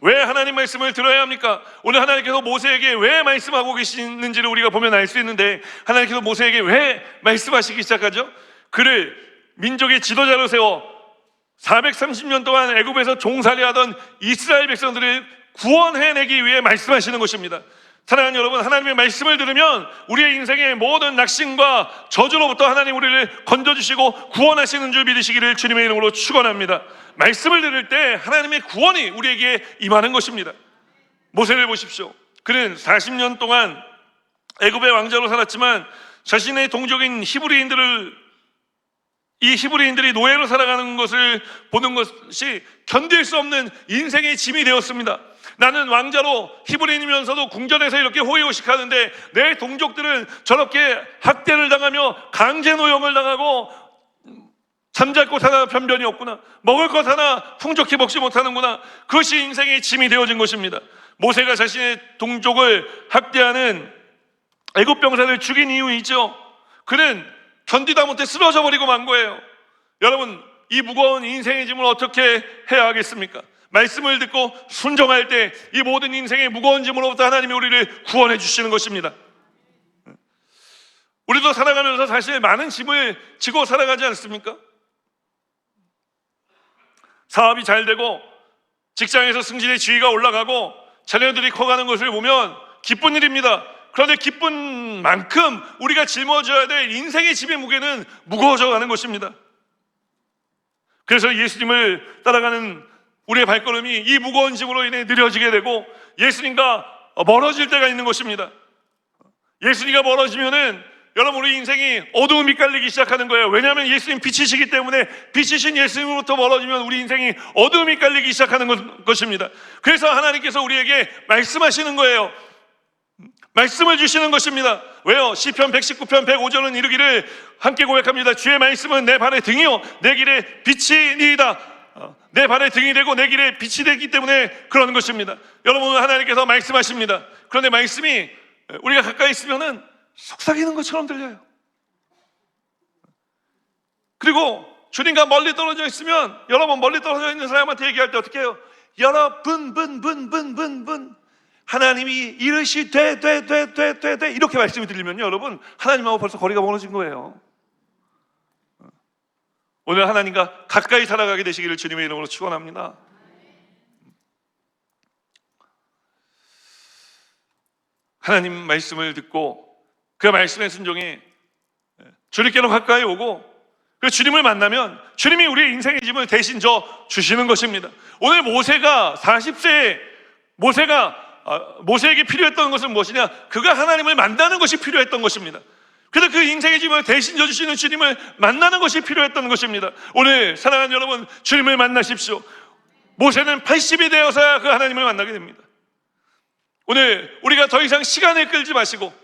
왜 하나님 말씀을 들어야 합니까? 오늘 하나님께서 모세에게 왜 말씀하고 계시는지를 우리가 보면 알 수 있는데, 하나님께서 모세에게 왜 말씀하시기 시작하죠? 그를 민족의 지도자로 세워 430년 동안 애굽에서 종살이하던 이스라엘 백성들을 구원해내기 위해 말씀하시는 것입니다. 사랑하는 여러분, 하나님의 말씀을 들으면 우리의 인생의 모든 낙심과 저주로부터 하나님 우리를 건져주시고 구원하시는 줄 믿으시기를 주님의 이름으로 축원합니다. 말씀을 들을 때 하나님의 구원이 우리에게 임하는 것입니다. 모세를 보십시오. 그는 40년 동안 애굽의 왕자로 살았지만 자신의 동족인 이 히브리인들이 노예로 살아가는 것을 보는 것이 견딜 수 없는 인생의 짐이 되었습니다. 나는 왕자로 히브리인이면서도 궁전에서 이렇게 호의호식하는데 내 동족들은 저렇게 학대를 당하며 강제 노역을 당하고 잠잘 곳 하나 변변이 없구나, 먹을 것 하나 풍족히 먹지 못하는구나. 그것이 인생의 짐이 되어진 것입니다. 모세가 자신의 동족을 학대하는 애굽 병사를 죽인 이유이죠. 그는 견디다 못해 쓰러져 버리고 만 거예요. 여러분, 이 무거운 인생의 짐을 어떻게 해야 하겠습니까? 말씀을 듣고 순종할 때 이 모든 인생의 무거운 짐으로부터 하나님이 우리를 구원해 주시는 것입니다. 우리도 살아가면서 사실 많은 짐을 지고 살아가지 않습니까? 사업이 잘 되고 직장에서 승진의 지위가 올라가고 자녀들이 커가는 것을 보면 기쁜 일입니다. 그런데 기쁜 만큼 우리가 짊어져야 될 인생의 짐의 무게는 무거워져 가는 것입니다. 그래서 예수님을 따라가는 우리의 발걸음이 이 무거운 짐으로 인해 느려지게 되고 예수님과 멀어질 때가 있는 것입니다. 예수님과 멀어지면은 여러분, 우리 인생이 어두움이 깔리기 시작하는 거예요. 왜냐하면 예수님 빛이시기 때문에 빛이신 예수님으로부터 멀어지면 우리 인생이 어두움이 깔리기 시작하는 것입니다. 그래서 하나님께서 우리에게 말씀하시는 거예요. 말씀을 주시는 것입니다. 왜요? 시편 119편 105절은 이르기를 함께 고백합니다. 주의 말씀은 내 발의 등이요 내 길의 빛이니이다. 내 발의 등이 되고 내 길의 빛이 되기 때문에 그러는 것입니다. 여러분, 하나님께서 말씀하십니다. 그런데 말씀이 우리가 가까이 있으면은 속삭이는 것처럼 들려요. 그리고 주님과 멀리 떨어져 있으면, 여러분 멀리 떨어져 있는 사람한테 얘기할 때 어떻게 해요? 여러분 하나님이 이르시되 돼 이렇게 말씀이 들리면요, 여러분 하나님하고 벌써 거리가 멀어진 거예요. 오늘 하나님과 가까이 살아가게 되시기를 주님의 이름으로 축원합니다. 하나님 말씀을 듣고 그 말씀에 순종해 주님께로 가까이 오고, 그 주님을 만나면 주님이 우리의 인생의 짐을 대신 져 주시는 것입니다. 오늘 모세가 40세에 모세에게 필요했던 것은 무엇이냐? 그가 하나님을 만나는 것이 필요했던 것입니다. 그래서 그 인생의 짐을 대신 져주시는 주님을 만나는 것이 필요했던 것입니다. 오늘 사랑하는 여러분, 주님을 만나십시오. 모세는 80이 되어서야 그 하나님을 만나게 됩니다. 오늘 우리가 더 이상 시간을 끌지 마시고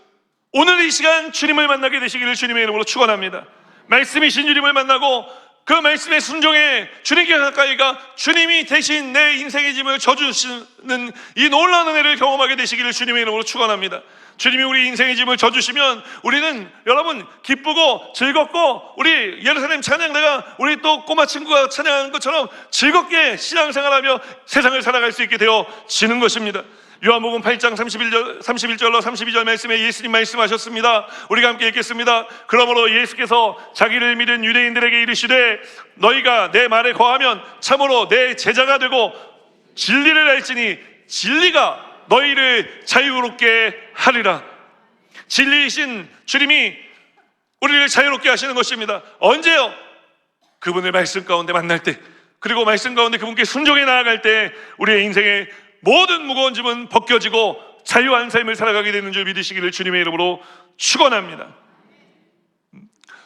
오늘 이 시간 주님을 만나게 되시기를 주님의 이름으로 축원합니다. 말씀이신 주님을 만나고 그 말씀에 순종해 주님께 가까이 가 주님이 대신 내 인생의 짐을 져주시는 이 놀라운 은혜를 경험하게 되시기를 주님의 이름으로 축원합니다. 주님이 우리 인생의 짐을 져주시면 우리는 여러분 기쁘고 즐겁고, 우리 예루살렘 찬양대가 우리 또 꼬마 친구가 찬양하는 것처럼 즐겁게 신앙생활하며 세상을 살아갈 수 있게 되어지는 것입니다. 요한복음 8장 31절로 32절 말씀에 예수님 말씀하셨습니다. 우리가 함께 읽겠습니다. 그러므로 예수께서 자기를 믿은 유대인들에게 이르시되 너희가 내 말에 거하면 참으로 내 제자가 되고 진리를 알지니 진리가 너희를 자유롭게 하리라. 진리이신 주님이 우리를 자유롭게 하시는 것입니다. 언제요? 그분의 말씀 가운데 만날 때, 그리고 말씀 가운데 그분께 순종해 나아갈 때 우리의 인생의 모든 무거운 짐은 벗겨지고 자유한 삶을 살아가게 되는 줄 믿으시기를 주님의 이름으로 축원합니다.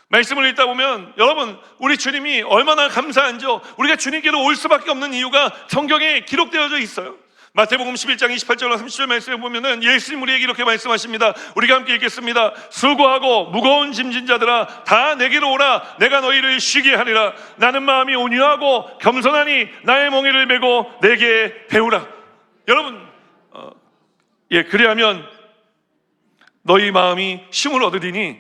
말씀을 읽다 보면 여러분, 우리 주님이 얼마나 감사한지요. 우리가 주님께로 올 수밖에 없는 이유가 성경에 기록되어져 있어요. 마태복음 11장 28절로 30절 말씀에 보면은 예수님 우리에게 이렇게 말씀하십니다. 우리가 함께 읽겠습니다. 수고하고 무거운 짐진 자들아 다 내게로 오라. 내가 너희를 쉬게 하리라. 나는 마음이 온유하고 겸손하니 나의 멍에를 메고 내게 배우라. 여러분, 그리하면 너희 마음이 쉼을 얻으리니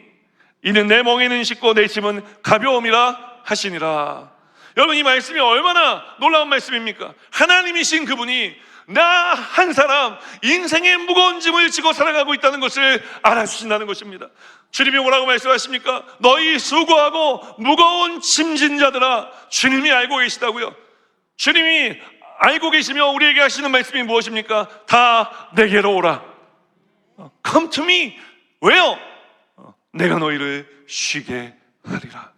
이는 내 멍에는 쉽고 내 짐은 가벼움이라 하시니라. 여러분, 이 말씀이 얼마나 놀라운 말씀입니까? 하나님이신 그분이 나 한 사람 인생의 무거운 짐을 지고 살아가고 있다는 것을 알아주신다는 것입니다. 주님이 뭐라고 말씀하십니까? 너희 수고하고 무거운 짐진 자들아. 주님이 알고 계시다고요. 주님이 알고 계시며 우리에게 하시는 말씀이 무엇입니까? 다 내게로 오라. Come to me. 왜요? 내가 너희를 쉬게 하리라.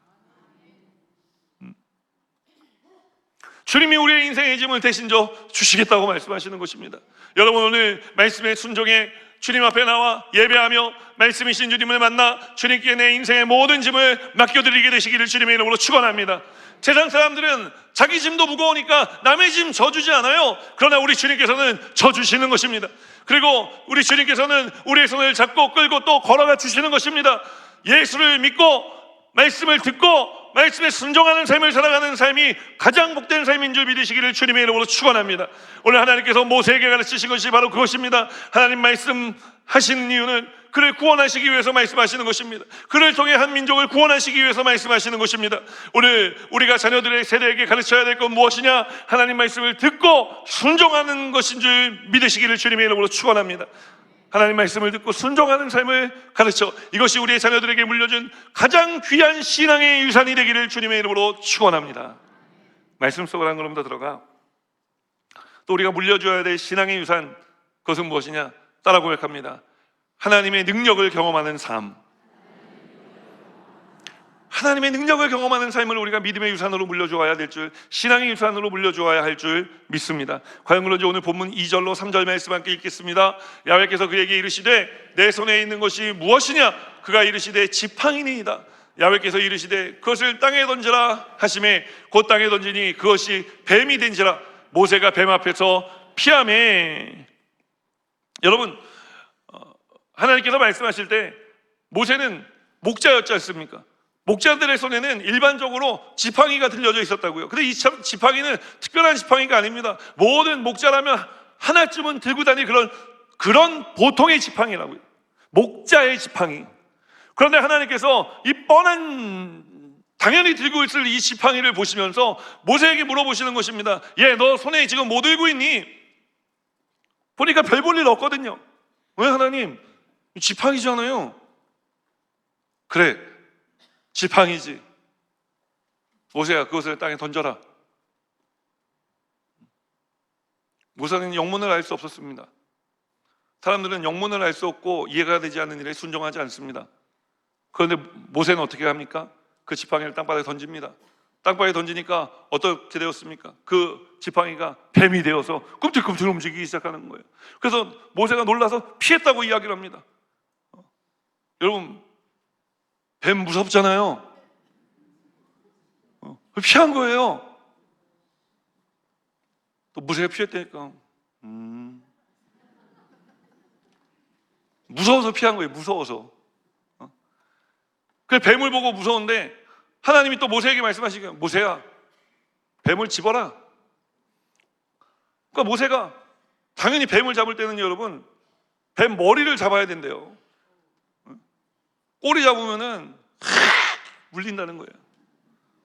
주님이 우리의 인생의 짐을 대신 져 주시겠다고 말씀하시는 것입니다. 여러분, 오늘 말씀에 순종해 주님 앞에 나와 예배하며 말씀이신 주님을 만나 주님께 내 인생의 모든 짐을 맡겨드리게 되시기를 주님의 이름으로 축원합니다. 세상 사람들은 자기 짐도 무거우니까 남의 짐 져주지 않아요. 그러나 우리 주님께서는 져주시는 것입니다. 그리고 우리 주님께서는 우리의 손을 잡고 끌고 또 걸어가 주시는 것입니다. 예수를 믿고 말씀을 듣고 말씀에 순종하는 삶을 살아가는 삶이 가장 복된 삶인 줄 믿으시기를 주님의 이름으로 축원합니다. 오늘 하나님께서 모세에게 가르치신 것이 바로 그것입니다. 하나님 말씀하시는 이유는 그를 구원하시기 위해서 말씀하시는 것입니다. 그를 통해 한 민족을 구원하시기 위해서 말씀하시는 것입니다. 오늘 우리가 자녀들의 세대에게 가르쳐야 될 건 무엇이냐? 하나님 말씀을 듣고 순종하는 것인 줄 믿으시기를 주님의 이름으로 축원합니다. 하나님 말씀을 듣고 순종하는 삶을 가르쳐 이것이 우리의 자녀들에게 물려준 가장 귀한 신앙의 유산이 되기를 주님의 이름으로 축원합니다. 말씀 속으로 한 걸음 더 들어가 또 우리가 물려줘야 될 신앙의 유산, 그것은 무엇이냐? 따라 고백합니다. 하나님의 능력을 경험하는 삶. 하나님의 능력을 경험하는 삶을 우리가 믿음의 유산으로 물려주어야 될 줄, 신앙의 유산으로 물려주어야 할 줄 믿습니다. 과연 그런지 오늘 본문 2절로 3절 말씀 함께 읽겠습니다. 야훼께서 그에게 이르시되 내 손에 있는 것이 무엇이냐? 그가 이르시되 지팡이니이다. 야훼께서 이르시되 그것을 땅에 던지라 하시매 곧 땅에 던지니 그것이 뱀이 된지라. 모세가 뱀 앞에서 피하매. 여러분, 하나님께서 말씀하실 때 모세는 목자였지 않습니까? 목자들의 손에는 일반적으로 지팡이가 들려져 있었다고요. 근데 이 지팡이는 특별한 지팡이가 아닙니다. 모든 목자라면 하나쯤은 들고 다닐 그런 보통의 지팡이라고요. 목자의 지팡이. 그런데 하나님께서 이 뻔한 당연히 들고 있을 이 지팡이를 보시면서 모세에게 물어보시는 것입니다. 너 손에 지금 뭐 들고 있니? 보니까 별 볼 일 없거든요. 왜 하나님? 지팡이잖아요. 그래, 지팡이지. 모세야, 그것을 땅에 던져라. 모세는 영문을 알 수 없었습니다. 사람들은 영문을 알 수 없고 이해가 되지 않는 일에 순종하지 않습니다. 그런데 모세는 어떻게 합니까? 그 지팡이를 땅바닥에 던집니다. 땅바닥에 던지니까 어떻게 되었습니까? 그 지팡이가 뱀이 되어서 꿈틀꿈틀 움직이기 시작하는 거예요. 그래서 모세가 놀라서 피했다고 이야기를 합니다. 여러분, 뱀 무섭잖아요. 피한 거예요. 또 모세가 피했다니까 무서워서 피한 거예요. 무서워서. 그래서 뱀을 보고 무서운데 하나님이 또 모세에게 말씀하시기를, 모세야, 뱀을 집어라. 그러니까 모세가 당연히 뱀을 잡을 때는 여러분, 뱀 머리를 잡아야 된대요. 꼬리 잡으면은 물린다는 거예요.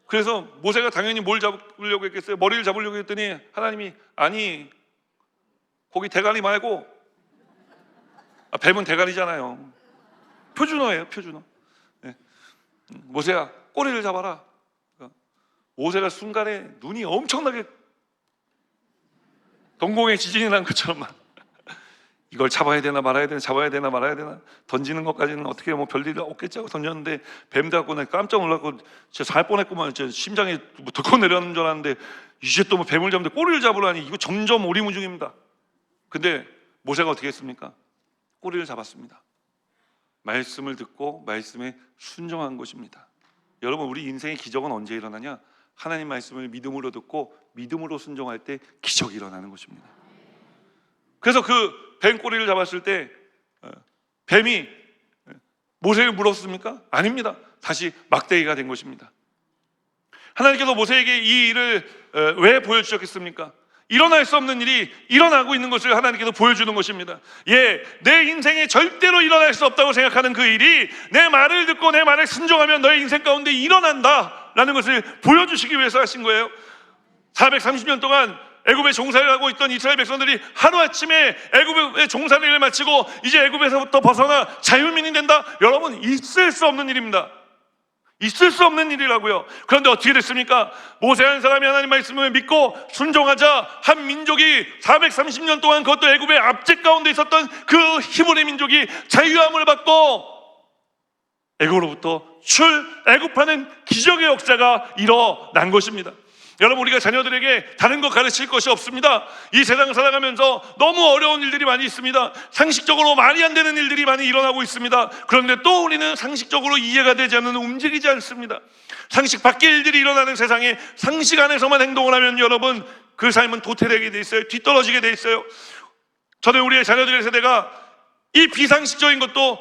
그래서 모세가 당연히 뭘 잡으려고 했겠어요? 머리를 잡으려고 했더니 하나님이, 아니, 거기 대가리 말고, 뱀은 대가리잖아요. 표준어예요, 표준어. 네. 모세야, 꼬리를 잡아라. 모세가 순간에 눈이 엄청나게 동공에 지진이 난 것처럼 이걸 잡아야 되나 말아야 되나, 잡아야 되나 말아야 되나, 던지는 것까지는 어떻게 뭐 별일 없겠지 하고 던졌는데 뱀 돼갖고 내가 깜짝 놀랐고 진짜 살 뻔했구만. 진짜 심장이 뭐 덜컥 내려앉는 줄 알았는데 이제 또 뭐 뱀을 잡는데 꼬리를 잡으라니, 이거 점점 오리무중입니다. 근데 모세가 어떻게 했습니까? 꼬리를 잡았습니다. 말씀을 듣고 말씀에 순종한 것입니다. 여러분, 우리 인생의 기적은 언제 일어나냐? 하나님 말씀을 믿음으로 듣고 믿음으로 순종할 때 기적이 일어나는 것입니다. 그래서 그 뱀 꼬리를 잡았을 때 뱀이 모세를 물었습니까? 아닙니다. 다시 막대기가 된 것입니다. 하나님께서 모세에게 이 일을 왜 보여주셨겠습니까? 일어날 수 없는 일이 일어나고 있는 것을 하나님께서 보여주는 것입니다. 내 인생에 절대로 일어날 수 없다고 생각하는 그 일이 내 말을 듣고 내 말을 순종하면 너의 인생 가운데 일어난다 라는 것을 보여주시기 위해서 하신 거예요. 430년 동안 애굽에 종살이를 하고 있던 이스라엘 백성들이 하루아침에 애굽의 종살이를 마치고 이제 애굽에서부터 벗어나 자유민이 된다? 여러분, 있을 수 없는 일입니다. 있을 수 없는 일이라고요. 그런데 어떻게 됐습니까? 모세 한 사람이 하나님 말씀을 믿고 순종하자 한 민족이 430년 동안 그것도 애굽의 압제 가운데 있었던 그 히브리 민족이 자유함을 받고 애굽으로부터 출애굽하는 기적의 역사가 일어난 것입니다. 여러분, 우리가 자녀들에게 다른 거 가르칠 것이 없습니다. 이 세상 살아가면서 너무 어려운 일들이 많이 있습니다. 상식적으로 말이 안 되는 일들이 많이 일어나고 있습니다. 그런데 또 우리는 상식적으로 이해가 되지 않는, 움직이지 않습니다. 상식 밖의 일들이 일어나는 세상에 상식 안에서만 행동을 하면 여러분, 그 삶은 도태되게 돼 있어요. 뒤떨어지게 돼 있어요. 저는 우리의 자녀들의 세대가 이 비상식적인 것도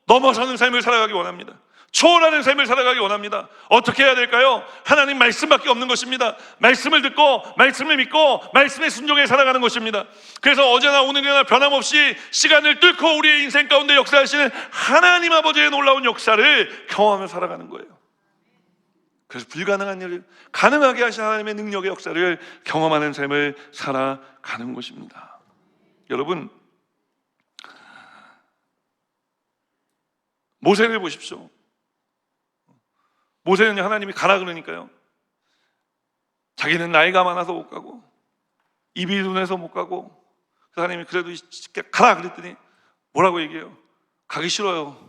넘어서는 삶을 살아가기 원합니다. 초월하는 삶을 살아가기 원합니다. 어떻게 해야 될까요? 하나님 말씀밖에 없는 것입니다. 말씀을 듣고 말씀을 믿고 말씀에 순종해 살아가는 것입니다. 그래서 어제나 오늘이나 변함없이 시간을 뚫고 우리의 인생 가운데 역사하시는 하나님 아버지의 놀라운 역사를 경험하며 살아가는 거예요. 그래서 불가능한 일을 가능하게 하신 하나님의 능력의 역사를 경험하는 삶을 살아가는 것입니다. 여러분, 모세를 보십시오. 모세는 하나님이 가라 그러니까요, 자기는 나이가 많아서 못 가고 입이 둔해서 못 가고, 그 하나님이 그래도 가라 그랬더니 뭐라고 얘기해요? 가기 싫어요.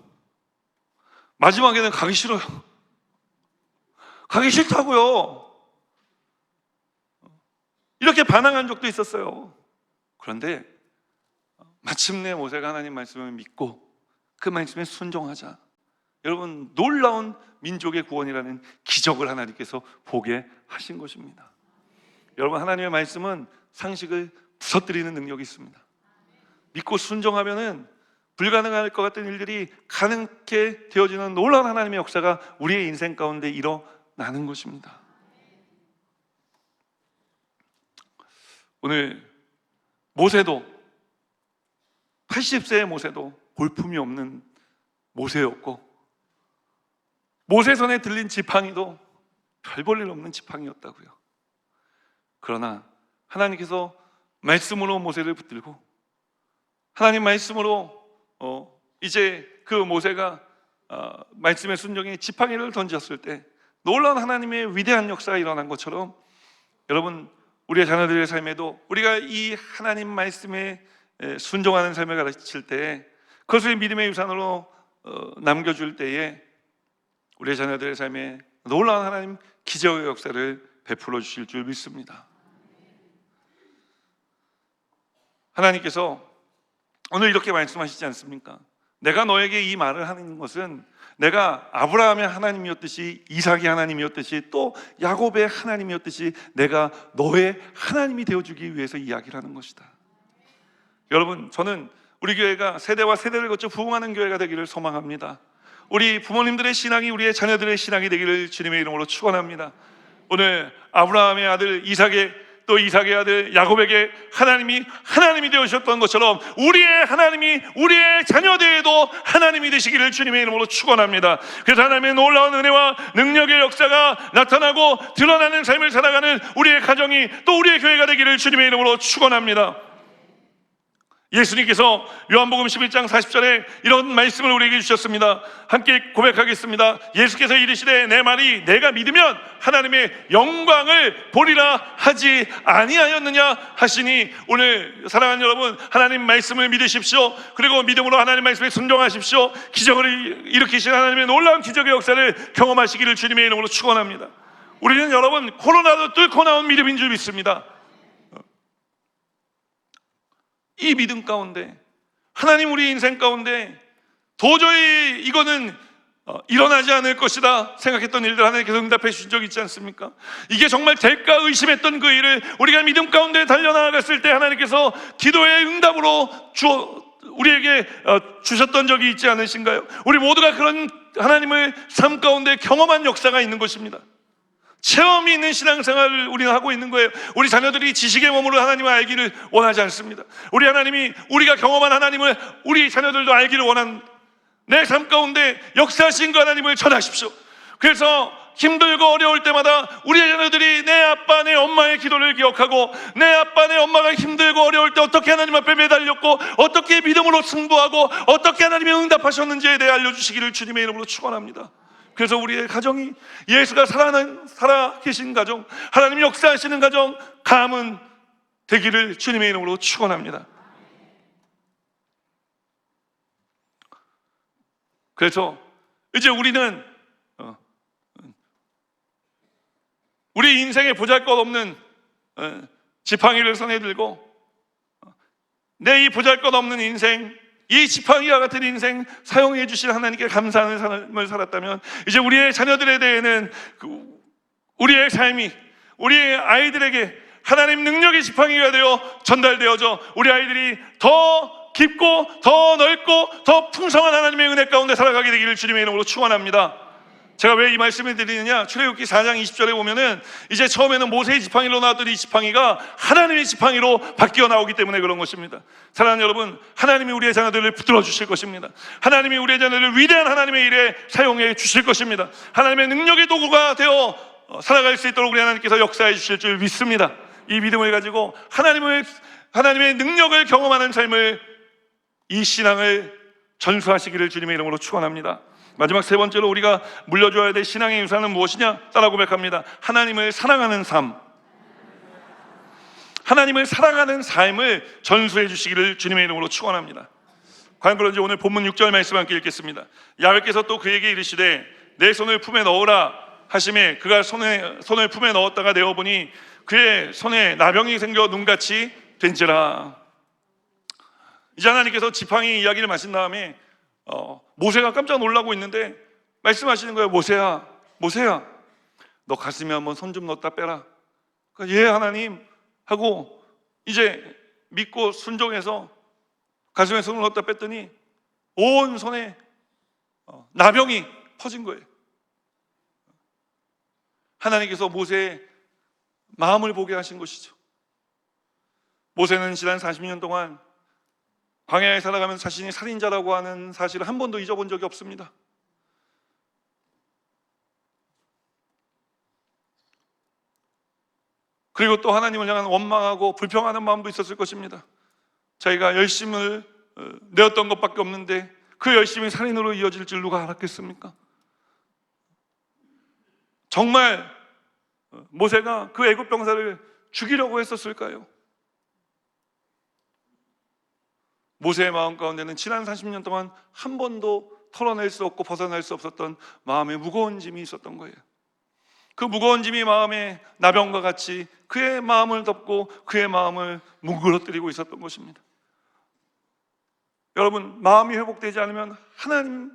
마지막에는 가기 싫어요. 가기 싫다고요. 이렇게 반항한 적도 있었어요. 그런데 마침내 모세가 하나님 말씀을 믿고 그 말씀에 순종하자, 여러분, 놀라운 민족의 구원이라는 기적을 하나님께서 보게 하신 것입니다. 여러분, 하나님의 말씀은 상식을 부서뜨리는 능력이 있습니다. 믿고 순종하면은 불가능할 것 같은 일들이 가능하게 되어지는 놀라운 하나님의 역사가 우리의 인생 가운데 일어나는 것입니다. 오늘 모세도 80세의 모세도 볼품이 없는 모세였고, 모세 손에 들린 지팡이도 별 볼 일 없는 지팡이였다고요. 그러나 하나님께서 말씀으로 모세를 붙들고, 하나님 말씀으로 이제 그 모세가 말씀의 순종에 지팡이를 던졌을 때 놀라운 하나님의 위대한 역사가 일어난 것처럼, 여러분 우리의 자녀들의 삶에도 우리가 이 하나님 말씀에 순종하는 삶을 가르칠 때, 그것을 믿음의 유산으로 남겨줄 때에 우리의 자녀들의 삶에 놀라운 하나님 기적의 역사를 베풀어 주실 줄 믿습니다. 하나님께서 오늘 이렇게 말씀하시지 않습니까? 내가 너에게 이 말을 하는 것은 내가 아브라함의 하나님이었듯이, 이삭의 하나님이었듯이, 또 야곱의 하나님이었듯이 내가 너의 하나님이 되어주기 위해서 이야기를 하는 것이다. 여러분, 저는 우리 교회가 세대와 세대를 거쳐 부흥하는 교회가 되기를 소망합니다. 우리 부모님들의 신앙이 우리의 자녀들의 신앙이 되기를 주님의 이름으로 축원합니다. 오늘 아브라함의 아들 이삭의, 또 이삭의 아들 야곱에게 하나님이 되어주셨던 것처럼 우리의 하나님이 우리의 자녀들에도 하나님이 되시기를 주님의 이름으로 축원합니다. 그래서 하나님의 놀라운 은혜와 능력의 역사가 나타나고 드러나는 삶을 살아가는 우리의 가정이, 또 우리의 교회가 되기를 주님의 이름으로 축원합니다. 예수님께서 요한복음 11장 40절에 이런 말씀을 우리에게 주셨습니다. 함께 고백하겠습니다. 예수께서 이르시되 내 말이 내가 믿으면 하나님의 영광을 보리라 하지 아니하였느냐 하시니, 오늘 사랑하는 여러분, 하나님 말씀을 믿으십시오. 그리고 믿음으로 하나님 말씀에 순종하십시오. 기적을 일으키신 하나님의 놀라운 기적의 역사를 경험하시기를 주님의 이름으로 축원합니다. 우리는 여러분 코로나도 뚫고 나온 믿음인 줄 믿습니다. 이 믿음 가운데, 하나님 우리 인생 가운데 도저히 이거는 일어나지 않을 것이다 생각했던 일들 하나님께서 응답해 주신 적이 있지 않습니까? 이게 정말 될까 의심했던 그 일을 우리가 믿음 가운데 달려나갔을 때 하나님께서 기도의 응답으로 우리에게 주셨던 적이 있지 않으신가요? 우리 모두가 그런 하나님을 삶 가운데 경험한 역사가 있는 것입니다. 체험이 있는 신앙생활을 우리는 하고 있는 거예요. 우리 자녀들이 지식의 몸으로 하나님을 알기를 원하지 않습니다. 우리 하나님이, 우리가 경험한 하나님을 우리 자녀들도 알기를 원한, 내 삶 가운데 역사하신 그 하나님을 전하십시오. 그래서 힘들고 어려울 때마다 우리 자녀들이 내 아빠 내 엄마의 기도를 기억하고, 내 아빠 내 엄마가 힘들고 어려울 때 어떻게 하나님 앞에 매달렸고, 어떻게 믿음으로 승부하고, 어떻게 하나님이 응답하셨는지에 대해 알려주시기를 주님의 이름으로 축원합니다. 그래서 우리의 가정이 예수가 살아 계신 가정, 하나님이 역사하시는 가정, 가문 되기를 주님의 이름으로 축원합니다. 그래서 이제 우리는 우리 인생에 보잘것없는 지팡이를 손에 들고, 내 이 보잘것없는 인생, 이 지팡이와 같은 인생 사용해 주신 하나님께 감사하는 삶을 살았다면, 이제 우리의 자녀들에 대해는 우리의 삶이 우리의 아이들에게 하나님 능력의 지팡이가 되어 전달되어져 우리 아이들이 더 깊고 더 넓고 더 풍성한 하나님의 은혜 가운데 살아가게 되기를 주님의 이름으로 축원합니다. 제가 왜 이 말씀을 드리느냐, 출애굽기 4장 20절에 보면은 이제 처음에는 모세의 지팡이로 나왔던 이 지팡이가 하나님의 지팡이로 바뀌어 나오기 때문에 그런 것입니다. 사랑하는 여러분, 하나님이 우리의 자녀들을 붙들어 주실 것입니다. 하나님이 우리의 자녀들을 위대한 하나님의 일에 사용해 주실 것입니다. 하나님의 능력의 도구가 되어 살아갈 수 있도록 우리 하나님께서 역사해 주실 줄 믿습니다. 이 믿음을 가지고 하나님의 능력을 경험하는 삶을, 이 신앙을 전수하시기를 주님의 이름으로 축원합니다. 마지막 세 번째로 우리가 물려줘야 될 신앙의 유산은 무엇이냐? 따라 고백합니다. 하나님을 사랑하는 삶. 하나님을 사랑하는 삶을 전수해 주시기를 주님의 이름으로 축원합니다. 과연 그런지 오늘 본문 6절 말씀 함께 읽겠습니다. 야훼께서 또 그에게 이르시되 내 손을 품에 넣으라 하심에 그가 손을 품에 넣었다가 내어보니 그의 손에 나병이 생겨 눈같이 된지라. 이제 하나님께서 지팡이 이야기를 마신 다음에 모세가 깜짝 놀라고 있는데 말씀하시는 거예요. 모세야 너 가슴에 한번 손 좀 넣었다 빼라. 그러니까 예 하나님 하고 이제 믿고 순종해서 가슴에 손을 넣었다 뺐더니 온 손에 나병이 퍼진 거예요. 하나님께서 모세의 마음을 보게 하신 것이죠. 모세는 지난 40년 동안 광야에 살아가면서 자신이 살인자라고 하는 사실을 한 번도 잊어본 적이 없습니다. 그리고 또 하나님을 향한 원망하고 불평하는 마음도 있었을 것입니다. 자기가 열심을 내었던 것밖에 없는데 그 열심이 살인으로 이어질 줄 누가 알았겠습니까? 정말 모세가 그 애굽 병사를 죽이려고 했었을까요? 모세의 마음 가운데는 지난 40년 동안 한 번도 털어낼 수 없고 벗어날 수 없었던 마음의 무거운 짐이 있었던 거예요. 그 무거운 짐이 마음의 나병과 같이 그의 마음을 덮고 그의 마음을 뭉그러뜨리고 있었던 것입니다. 여러분, 마음이 회복되지 않으면 하나님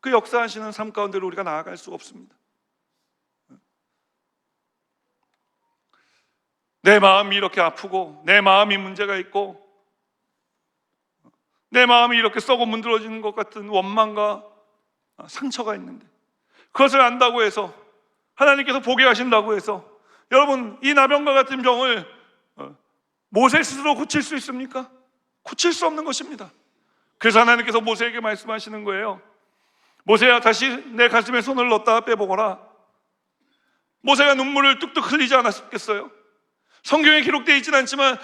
그 역사하시는 삶 가운데로 우리가 나아갈 수가 없습니다. 내 마음이 이렇게 아프고 내 마음이 문제가 있고 내 마음이 이렇게 썩어 문드러지는 것 같은 원망과 상처가 있는데 그것을 안다고 해서 하나님께서 보게 하신다고 해서 여러분, 이 나병과 같은 병을 모세 스스로 고칠 수 있습니까? 고칠 수 없는 것입니다. 그래서 하나님께서 모세에게 말씀하시는 거예요. 모세야, 다시 내 가슴에 손을 넣었다가 빼보거라. 모세가 눈물을 뚝뚝 흘리지 않았겠어요? 성경에 기록되어 있지는 않지만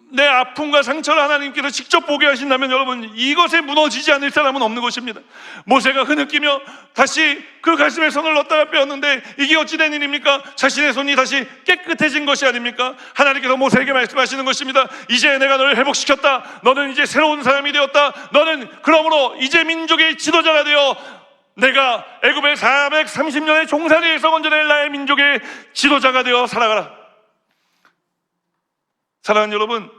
내 아픔과 상처를 하나님께서 직접 보게 하신다면 여러분, 이것에 무너지지 않을 사람은 없는 것입니다. 모세가 흐느끼며 다시 그 가슴에 손을 넣었다가 빼었는데 이게 어찌 된 일입니까? 자신의 손이 다시 깨끗해진 것이 아닙니까? 하나님께서 모세에게 말씀하시는 것입니다. 이제 내가 너를 회복시켰다. 너는 이제 새로운 사람이 되었다. 너는 그러므로 이제 민족의 지도자가 되어 내가 애굽의 430년의 종살이에서 건져낼 나의 민족의 지도자가 되어 살아가라. 사랑하는 여러분,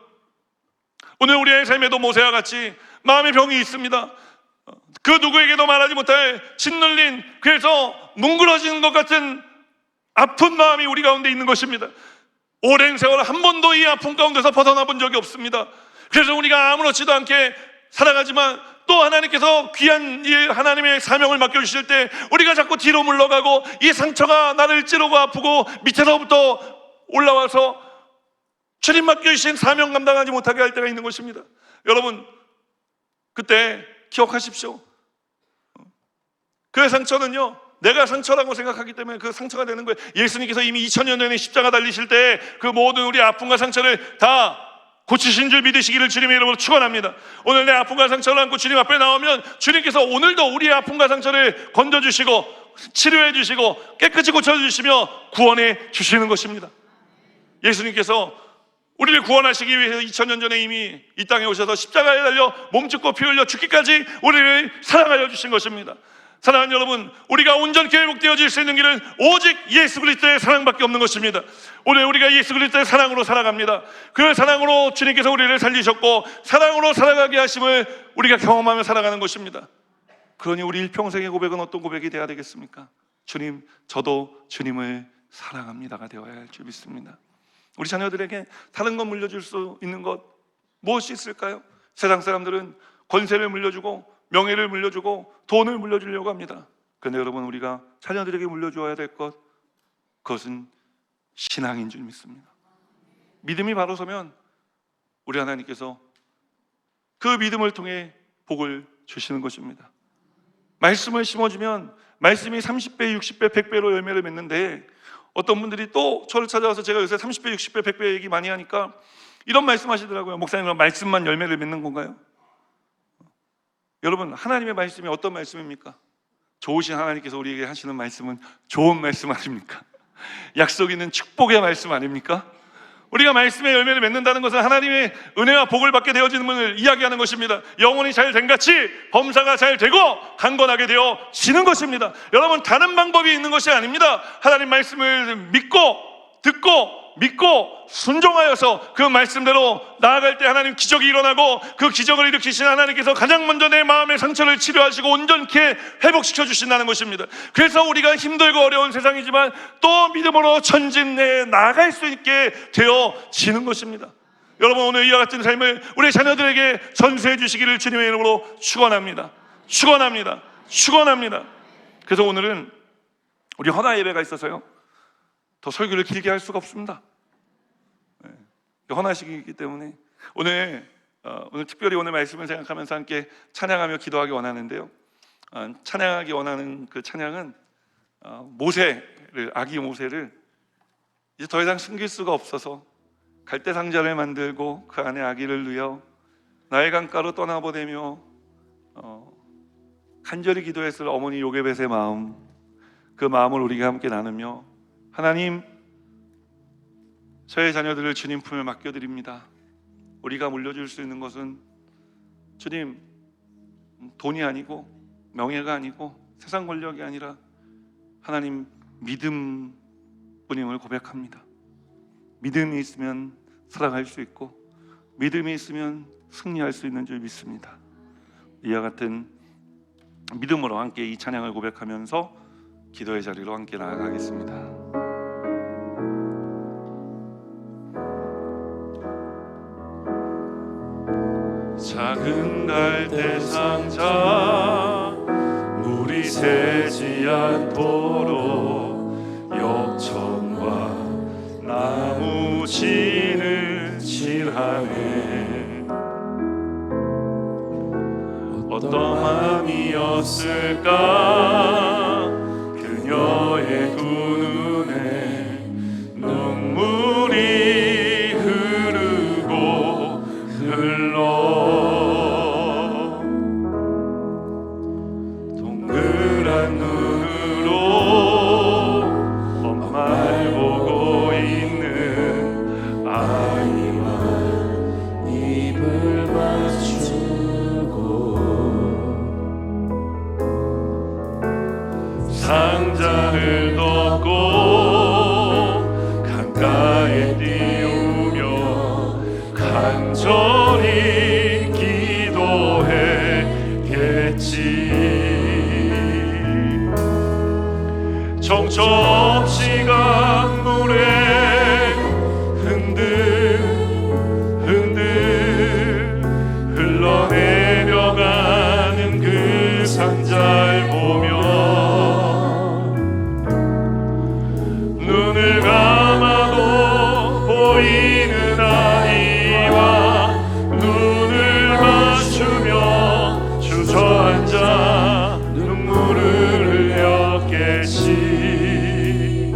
오늘 우리의 삶에도 모세와 같이 마음의 병이 있습니다. 그 누구에게도 말하지 못할 짓눌린, 그래서 뭉그러지는 것 같은 아픈 마음이 우리 가운데 있는 것입니다. 오랜 세월 한 번도 이 아픔 가운데서 벗어나 본 적이 없습니다. 그래서 우리가 아무렇지도 않게 살아가지만 또 하나님께서 귀한 일, 하나님의 사명을 맡겨주실 때 우리가 자꾸 뒤로 물러가고 이 상처가 나를 찌르고 아프고 밑에서부터 올라와서 주님 맡겨주신 사명 감당하지 못하게 할 때가 있는 것입니다. 여러분, 그때 기억하십시오. 그 상처는요, 내가 상처라고 생각하기 때문에 그 상처가 되는 거예요. 예수님께서 이미 2000년 전에 십자가 달리실 때 그 모든 우리 아픔과 상처를 다 고치신 줄 믿으시기를 주님의 이름으로 축원합니다. 오늘 내 아픔과 상처를 안고 주님 앞에 나오면 주님께서 오늘도 우리의 아픔과 상처를 건져주시고 치료해 주시고 깨끗이 고쳐주시며 구원해 주시는 것입니다. 예수님께서 우리를 구원하시기 위해서 2000년 전에 이미 이 땅에 오셔서 십자가에 달려 몸죽고 피 흘려 죽기까지 우리를 사랑하여 주신 것입니다. 사랑하는 여러분, 우리가 온전히 회복되어질 수 있는 길은 오직 예수 그리스도의 사랑밖에 없는 것입니다. 오늘 우리가 예수 그리스도의 사랑으로 살아갑니다. 그 사랑으로 주님께서 우리를 살리셨고 사랑으로 살아가게 하심을 우리가 경험하며 살아가는 것입니다. 그러니 우리 일평생의 고백은 어떤 고백이 되어야 되겠습니까? 주님, 저도 주님을 사랑합니다가 되어야 할 줄 믿습니다. 우리 자녀들에게 다른 것 물려줄 수 있는 것 무엇이 있을까요? 세상 사람들은 권세를 물려주고 명예를 물려주고 돈을 물려주려고 합니다. 그런데 여러분, 우리가 자녀들에게 물려주어야 될 것, 그것은 신앙인 줄 믿습니다. 믿음이 바로 서면 우리 하나님께서 그 믿음을 통해 복을 주시는 것입니다. 말씀을 심어주면 말씀이 30배, 60배, 100배로 열매를 맺는데 어떤 분들이 또 저를 찾아와서 제가 요새 30배, 60배, 100배 얘기 많이 하니까 이런 말씀 하시더라고요. 목사님, 그럼 말씀만 열매를 맺는 건가요? 여러분, 하나님의 말씀이 어떤 말씀입니까? 좋으신 하나님께서 우리에게 하시는 말씀은 좋은 말씀 아닙니까? 약속 있는 축복의 말씀 아닙니까? 우리가 말씀의 열매를 맺는다는 것은 하나님의 은혜와 복을 받게 되어지는 분을 이야기하는 것입니다. 영혼이 잘 된 같이 범사가 잘 되고 강건하게 되어지는 것입니다. 여러분, 다른 방법이 있는 것이 아닙니다. 하나님 말씀을 듣고 믿고 순종하여서 그 말씀대로 나아갈 때 하나님 기적이 일어나고 그 기적을 일으키신 하나님께서 가장 먼저 내 마음의 상처를 치료하시고 온전케 회복시켜 주신다는 것입니다. 그래서 우리가 힘들고 어려운 세상이지만 또 믿음으로 전진해 나아갈 수 있게 되어지는 것입니다. 여러분, 오늘 이와 같은 삶을 우리 자녀들에게 전수해 주시기를 주님의 이름으로 축원합니다. 축원합니다. 축원합니다. 그래서 오늘은 우리 헌화 예배가 있어서요, 더 설교를 길게 할 수가 없습니다. 헌화식이기 때문에 오늘 특별히 오늘 말씀을 생각하면서 함께 찬양하며 기도하기 원하는데요, 찬양하기 원하는 그 찬양은 아기 모세를 이제 더 이상 숨길 수가 없어서 갈대 상자를 만들고 그 안에 아기를 넣어 나일 강가로 떠나보내며 간절히 기도했을 어머니 요게벳의 마음, 그 마음을 우리가 함께 나누며, 하나님, 저의 자녀들을 주님 품에 맡겨드립니다. 우리가 물려줄 수 있는 것은 주님, 돈이 아니고 명예가 아니고 세상 권력이 아니라 하나님 믿음뿐임을 고백합니다. 믿음이 있으면 살아갈 수 있고 믿음이 있으면 승리할 수 있는 줄 믿습니다. 이와 같은 믿음으로 함께 이 찬양을 고백하면서 기도의 자리로 함께 나아가겠습니다. 작은 갈대 상자 물이 새지 않도록 역청과 나무 진을 칠하네. 어떤 마음이었을까 그녀의 두 눈에 눈물이 흐르고 흘러 동그란 눈으로 엄마를 보고 있는 아이와 입을 맞추고 상자를 덮고 강가에 띄우며 간절히 기도했겠지. 정처 없이 강물에 흔들흔들 흘러내려가는 그 상자를 보며 눈을 감아도 보이는 아이와 눈을 맞추며 주저앉아 눈물을 흘렸겠지.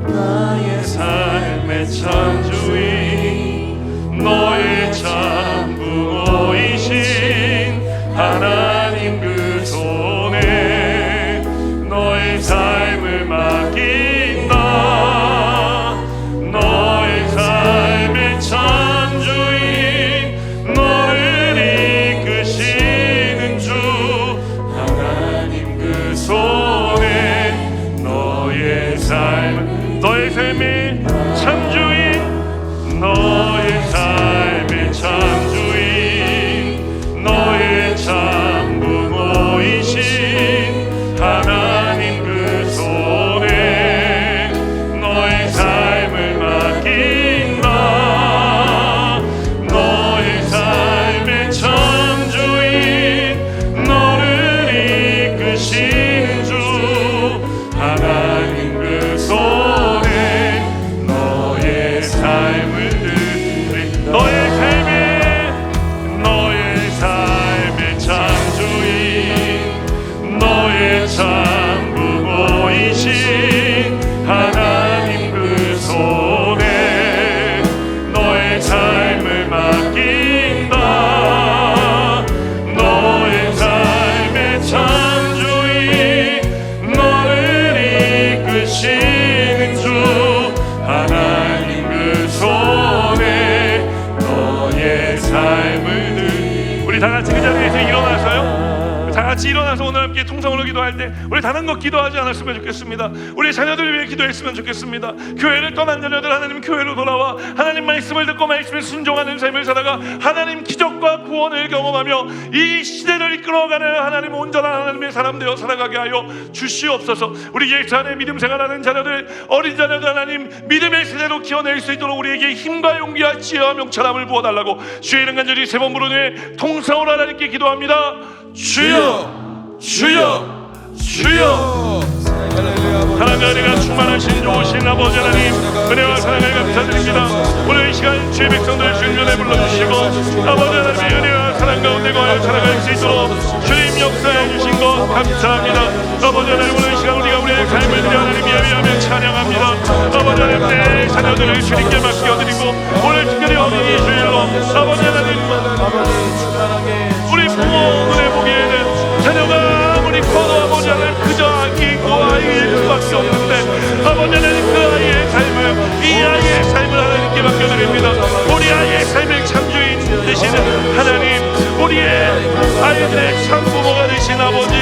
나의 삶의 창조인 너의 참부모이신 하나님 그 손에 너의 삶을 맡긴다. 너의 삶의 창조인 너를 이끄시는 주 하나님 그 손에 너의 삶의 창조인 너의 삶의 창조인 너의 참부모이신 하나님 그 손에 너의 삶을 맡긴다. 너의 삶의 창조인 너를 이끄시는 주 하나님 그 손에 너의 삶을 너의 삶의 창조인 너의 참부모이신 하나님 그 손에 너의 삶을 맡긴다. 너의 삶의 창조인 너를 이끄시는 주 하나님 그 손에 너의 삶을 우리 다 같이 그 자리에서 일어나서요, 다 같이 같이 일어나서 오늘 함께 통성으로 기도할 때 우리 다른 것 기도하지 않았으면 좋겠습니다. 우리 자녀들을 위해 기도했으면 좋겠습니다. 교회를 떠난 자녀들 하나님 교회로 돌아와 하나님 말씀을 듣고 말씀에 순종하는 삶을 살아가 하나님 기적과 구원을 경험하며 이 시대를 이끌어가는 하나님 온전한 하나님의 사람 되어 살아가게 하여 주시옵소서. 우리 예수 안에 믿음 생활하는 자녀들, 어린 자녀들 하나님 믿음의 세대로 키워낼 수 있도록 우리에게 힘과 용기와 지혜와 명철함을 부어달라고 주의 이름 간절히 세 번 부르네 통성으로 하나님께 기도합니다. 주여 주여 주여. 하나님 은혜가 충만하신 좋으신 아버지 하나님 은혜와 사랑을 감사드립니다. 오늘 이 시간 주의 백성들을 주님의 불러주시고 아버지 하나님의 은혜와 사랑 가운데 거하여 살아갈 수 있도록 주님 역사해 주신 것 감사합니다. 아버지 하나님 오늘 이 시간 우리가 우리의 삶을 드려 하나님 위하여 찬양합니다. 아버지 하나님 내 자녀들을 주님께 맡겨드리고 오늘 특별히 어린이 주일로 아버지 하나님 우리 부모 눈에 보기에는 자녀가 아무리 커도 아버지 하나님 그저 아기고 아이일 수밖에 없는데 아버지 하나님 그 아이의 삶을 이 아이의 삶을 하나님께 맡겨드립니다. 우리 아이의 삶의 참주인 되시는 하나님 우리의 아이들의 참부모가 되신 아버지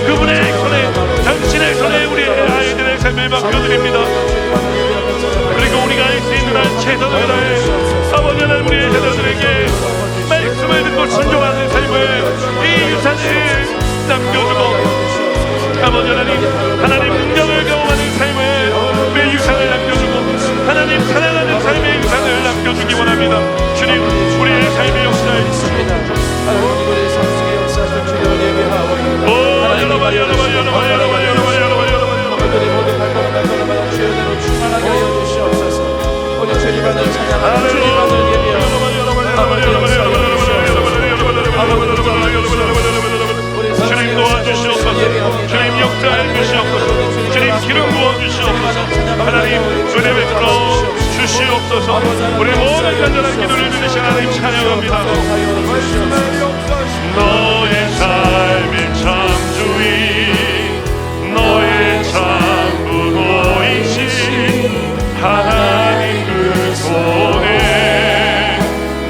그분의 손에 당신의 손에 우리의 아이들의 삶을 맡겨드립니다. 그리고 우리가 할 수 있는 한 최선을 다해 아버지 하나님 우리의 자녀들에게 말씀을 듣고 순종하는 삶을 이 유산을 남겨주고 아버지 하나님 능력을 경험하는 삶을 우리의 유산을 남겨주고 하나님 살아가는 삶의 유산을 남겨주기 원합니다. 주님 우리의 삶의 역사에 있습니다. 우리의 삶 속에 역사하실 주님을 예배하오니 여러분 우리들이 모두 발걸음마다 주여대로 충만하게 하여 주시옵소서. 오늘 주님만을 찬양하는 주님만을 예배하오니 주님 도와주시옵소서. 주님 역사해 주시옵소서. 주님 기름 부어주시옵소서. 하나님 은혜 베풀어 주시옵소서. 우리 모든 간절한 기도를 들으신 하나님 찬양합니다. 너의 삶의 참주인 너의 참부모이신 하나님 그 손에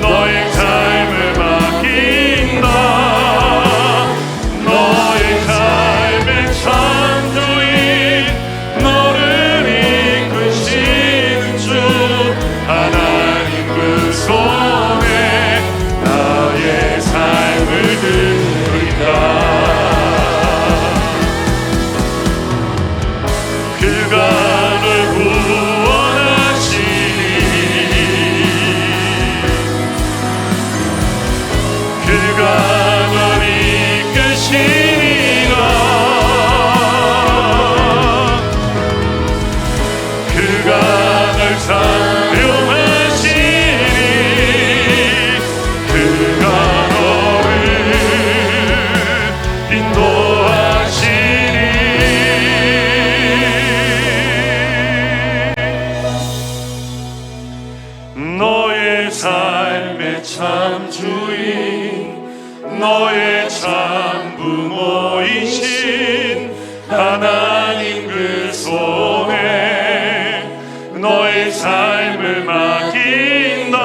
너의 삶을 맡긴다. 너의 삶의 참주인 너를 이끄신 주 하나님 그 손에 나의 삶을 드린다. 그가 널 구원하시니 그가 널 이끄시니라. 그가 널 사용하시니 그가 너를 인도하시니. 너의 삶의 참주인 너의 참부모이신 하나님 그 손에 너의 삶을 맡긴다.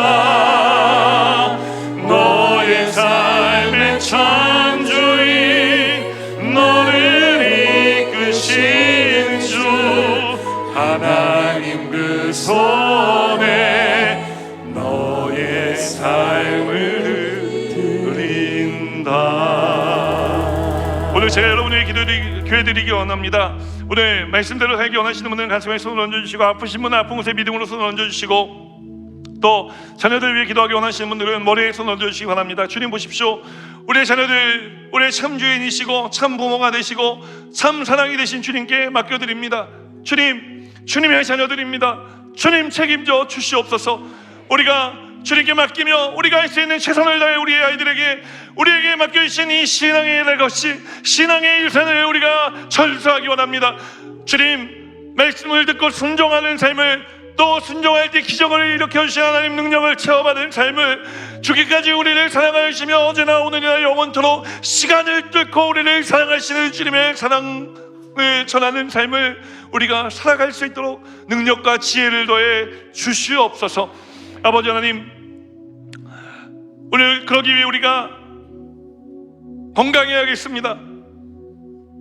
너의 삶의 참주인 너를 이끄신 주 하나님 그 손에 너의 삶을 드린다. 오늘 제가 여러분에게 기도드리기 원합니다. 오늘 말씀대로 살기 원하시는 분들은 가슴에 손을 얹어주시고 아프신 분은 아픈 곳에 믿음으로 손을 얹어주시고 또 자녀들 위해 기도하기 원하시는 분들은 머리에 손을 얹어주시기 바랍니다. 주님 보십시오. 우리의 자녀들 우리의 참주인이시고 참부모가 되시고 참 사랑이 되신 주님께 맡겨드립니다. 주님, 주님의 자녀들입니다. 주님 책임져 주시옵소서. 우리가 주님께 맡기며 우리가 할 수 있는 최선을 다해 우리의 아이들에게 우리에게 맡겨주신 이 신앙의 것이 신앙의 유산을 우리가 전수하기 원합니다. 주님 말씀을 듣고 순종하는 삶을 또 순종할 때 기적을 일으켜주신 하나님 능력을 체험하는 삶을 주기까지 우리를 사랑하시며 어제나 오늘이나 영원토록 시간을 뚫고 우리를 사랑하시는 주님의 사랑을 전하는 삶을 우리가 살아갈 수 있도록 능력과 지혜를 더해 주시옵소서. 아버지 하나님 오늘 그러기 위해 우리가 건강해야겠습니다.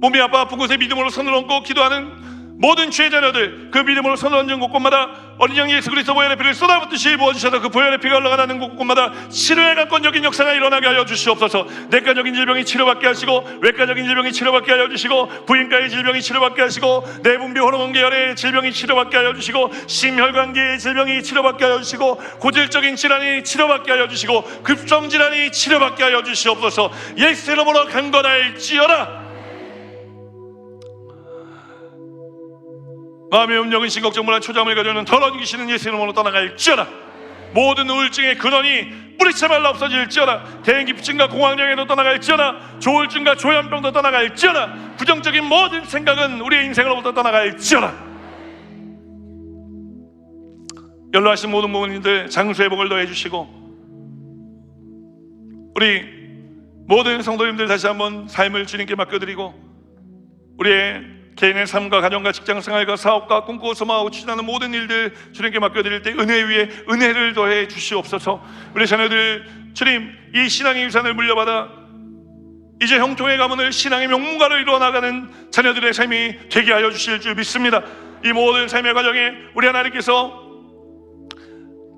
몸이 아파 아픈 곳에 믿음으로 손을 얹고 기도하는 모든 주의 자녀들, 그 믿음으로 손을 얹은 곳곳마다 어린 양 예수 그리스도 보혈의 피를 쏟아붓듯이 부어주셔서 그 보혈의 피가 흘러가는 곳곳마다 치료의 강권적인 역사가 일어나게 하여 주시옵소서. 내과적인 질병이 치료받게 하시고, 외과적인 질병이 치료받게 하여 주시고, 부인과의 질병이 치료받게 하시고, 내분비 호르몬 계열의 질병이 치료받게 하여 주시고, 심혈관계의 질병이 치료받게 하여 주시고, 고질적인 질환이 치료받게 하여 주시고, 급성 질환이 치료받게 하여 주시옵소서. 예수 이름으로 강건할지어다. 마음의 음력은 신걱정물한 초장을 가져오는 더러운 귀신은 예수 이름으로 떠나갈지어다. 모든 우울증의 근원이 뿌리채 말라 없어질지어다. 대인기피증과 공황장애도 떠나갈지어다. 조울증과 조현병도 떠나갈지어다. 부정적인 모든 생각은 우리의 인생으로부터 떠나갈지어다. 연로하신 모든 부모님들 장수의 복을 더해 주시고, 우리 모든 성도님들 다시 한번 삶을 주님께 맡겨드리고, 우리의 개인의 삶과 가정과 직장생활과 사업과 꿈꾸고 소망하고 추진하는 모든 일들 주님께 맡겨드릴 때 은혜 위에 은혜를 더해 주시옵소서. 우리 자녀들 주님, 이 신앙의 유산을 물려받아 이제 형통의 가문을 신앙의 명문가로 이루어나가는 자녀들의 삶이 되게 하여 주실 줄 믿습니다. 이 모든 삶의 과정에 우리 하나님께서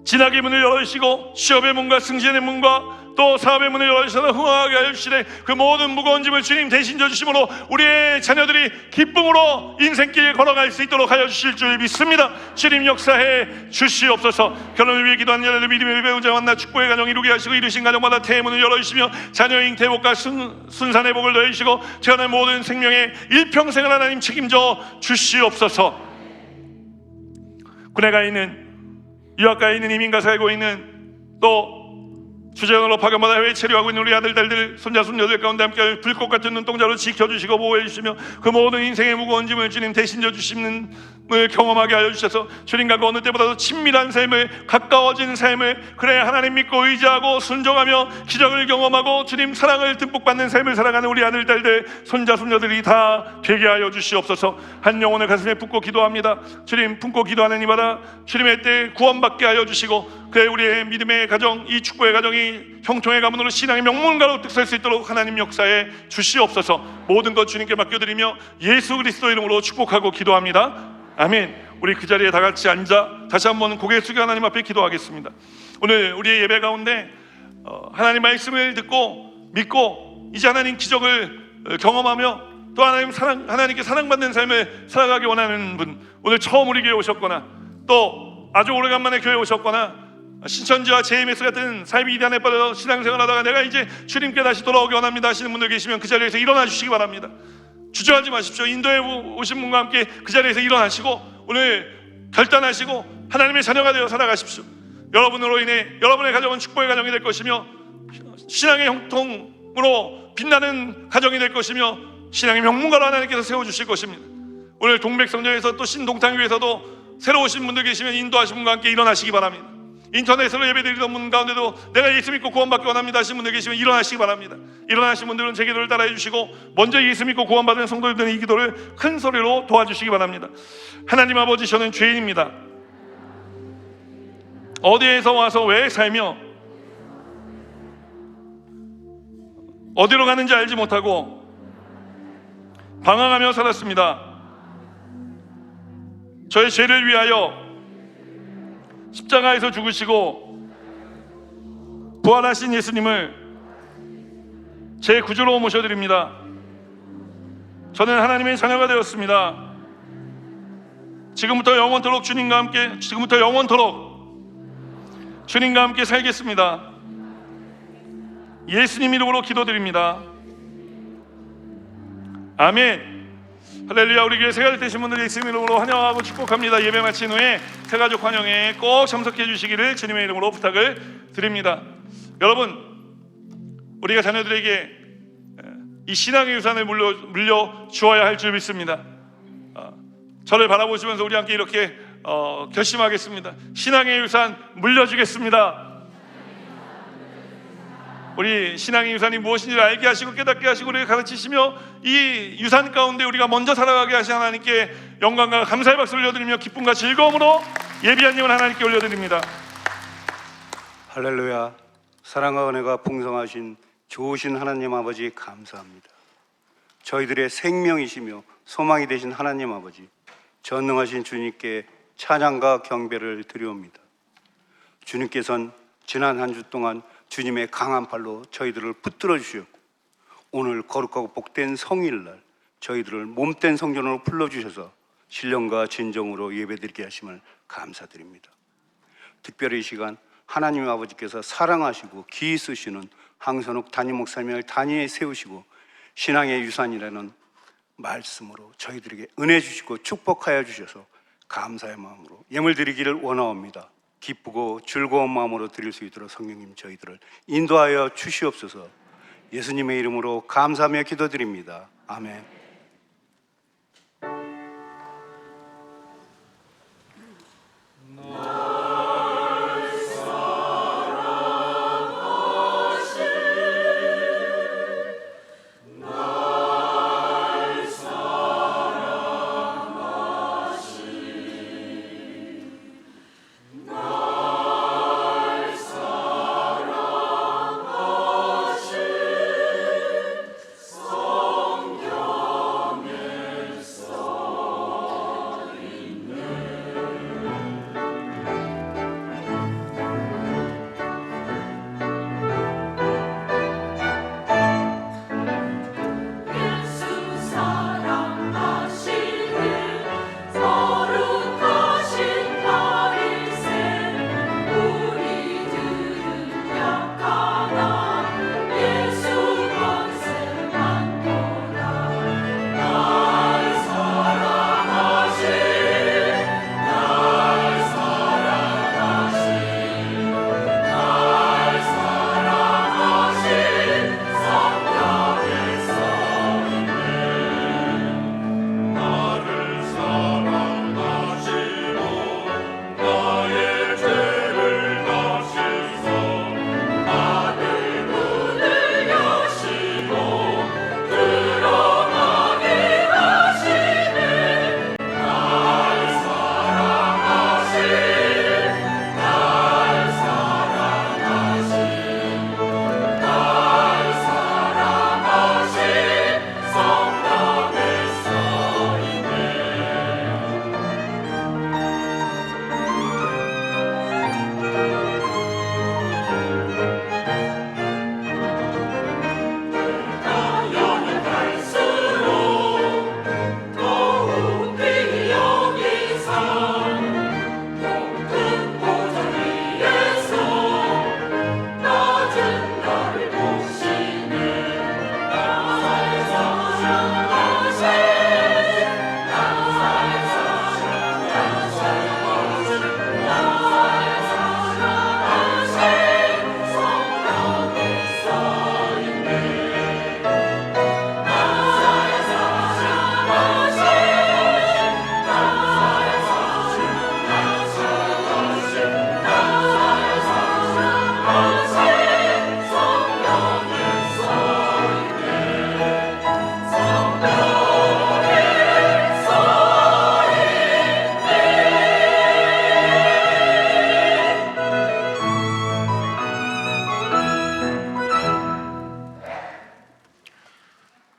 진학의 문을 열어주시고, 취업의 문과 승진의 문과 또 사업의 문을 열어주셔서 흥하게 하여 주시되, 그 모든 무거운 짐을 주님 대신 져주심으로 우리의 자녀들이 기쁨으로 인생길 걸어갈 수 있도록 하여 주실 줄 믿습니다. 주님 역사해 주시옵소서. 결혼을 위해 기도하는 자들 믿음의 배우자 만나 축복의 가정 이루게 하시고, 이루신 가정마다 태의 문을 열어주시며 자녀의 잉태복과 순산의 복을 더해주시고, 태어난 모든 생명의 일평생을 하나님 책임져 주시옵소서. 군에 가 있는, 유학가에 있는, 이민가 살고 있는, 또 주재원으로 파견받아 해외 체류하고 있는 우리 아들, 딸들, 손자, 손녀들 가운데 함께 불꽃 같은 눈동자로 지켜주시고 보호해주시며, 그 모든 인생의 무거운 짐을 주님 대신 져주시는 을 경험하게 하여 주셔서 주님과 그 어느 때보다도 친밀한 삶을, 가까워진 삶을, 그래 하나님 믿고 의지하고 순종하며 기적을 경험하고 주님 사랑을 듬뿍 받는 삶을 살아가는 우리 아들, 딸들, 손자, 손녀들이 다 되게 하여 주시옵소서. 한 영혼을 가슴에 품고 기도합니다. 주님 품고 기도하는 이마다 주님의 때 구원받게 하여 주시고, 그래 우리의 믿음의 가정, 이 축복의 가정이 형통의 가문으로 신앙의 명문가로 득설 수 있도록 하나님 역사에 주시옵소서. 모든 것 주님께 맡겨드리며 예수 그리스도 이름으로 축복하고 기도합니다. 아멘. 우리 그 자리에 다 같이 앉아 다시 한번 고개 숙여 하나님 앞에 기도하겠습니다. 오늘 우리의 예배 가운데 하나님 말씀을 듣고 믿고 이제 하나님 기적을 경험하며 또 하나님께 사랑받는 삶을 살아가기 원하는 분, 오늘 처음 우리 교회 오셨거나 또 아주 오래간만에 교회 오셨거나 신천지와 JMS 같은 삶이 이단에 빠져 신앙생활하다가 내가 이제 주님께 다시 돌아오기 원합니다 하시는 분들 계시면 그 자리에서 일어나 주시기 바랍니다. 주저하지 마십시오. 인도에 오신 분과 함께 그 자리에서 일어나시고 오늘 결단하시고 하나님의 자녀가 되어 살아가십시오. 여러분으로 인해 여러분의 가정은 축복의 가정이 될 것이며, 신앙의 형통으로 빛나는 가정이 될 것이며, 신앙의 명문가로 하나님께서 세워주실 것입니다. 오늘 동백성전에서 또 신동탄교회에서도 새로 오신 분들 계시면 인도하신 분과 함께 일어나시기 바랍니다. 인터넷으로 예배드리던 분 가운데도 내가 예수 믿고 구원받기 원합니다 하시는 분들 계시면 일어나시기 바랍니다. 일어나신 분들은 제 기도를 따라해 주시고, 먼저 예수 믿고 구원받은 성도들은 이 기도를 큰 소리로 도와주시기 바랍니다. 하나님 아버지, 저는 죄인입니다. 어디에서 와서 왜 살며 어디로 가는지 알지 못하고 방황하며 살았습니다. 저의 죄를 위하여 십자가에서 죽으시고 부활하신 예수님을 제 구주로 모셔드립니다. 저는 하나님의 자녀가 되었습니다. 지금부터 영원토록 주님과 함께 살겠습니다. 예수님 이름으로 기도드립니다. 아멘. 할렐루야. 우리 교회 새가족 되신 분들 예수님 이름으로 환영하고 축복합니다. 예배 마친 후에 새가족 환영에 꼭 참석해 주시기를 주님의 이름으로 부탁을 드립니다. 여러분, 우리가 자녀들에게 이 신앙의 유산을 물려 주어야 할 줄 믿습니다. 저를 바라보시면서 우리 함께 이렇게 결심하겠습니다. 신앙의 유산 물려주겠습니다. 우리 신앙의 유산이 무엇인지를 알게 하시고 깨닫게 하시고 우리를 가르치시며 이 유산 가운데 우리가 먼저 살아가게 하신 하나님께 영광과 감사의 박수를 올려드리며 기쁨과 즐거움으로 예비한 예물 하나님께 올려드립니다. 할렐루야. 사랑과 은혜가 풍성하신 좋으신 하나님 아버지 감사합니다. 저희들의 생명이시며 소망이 되신 하나님 아버지, 전능하신 주님께 찬양과 경배를 드리옵니다. 주님께서는 지난 한 주 동안 주님의 강한 팔로 저희들을 붙들어 주셨고, 오늘 거룩하고 복된 성일날 저희들을 몸된 성전으로 불러주셔서 신령과 진정으로 예배드리게 하심을 감사드립니다. 특별히 이 시간 하나님 아버지께서 사랑하시고 기이 쓰시는 황선욱 담임 목사님을 단위에 세우시고 신앙의 유산이라는 말씀으로 저희들에게 은혜 주시고 축복하여 주셔서 감사의 마음으로 예물 드리기를 원하옵니다. 기쁘고 즐거운 마음으로 드릴 수 있도록 성령님 저희들을 인도하여 주시옵소서. 예수님의 이름으로 감사하며 기도드립니다. 아멘.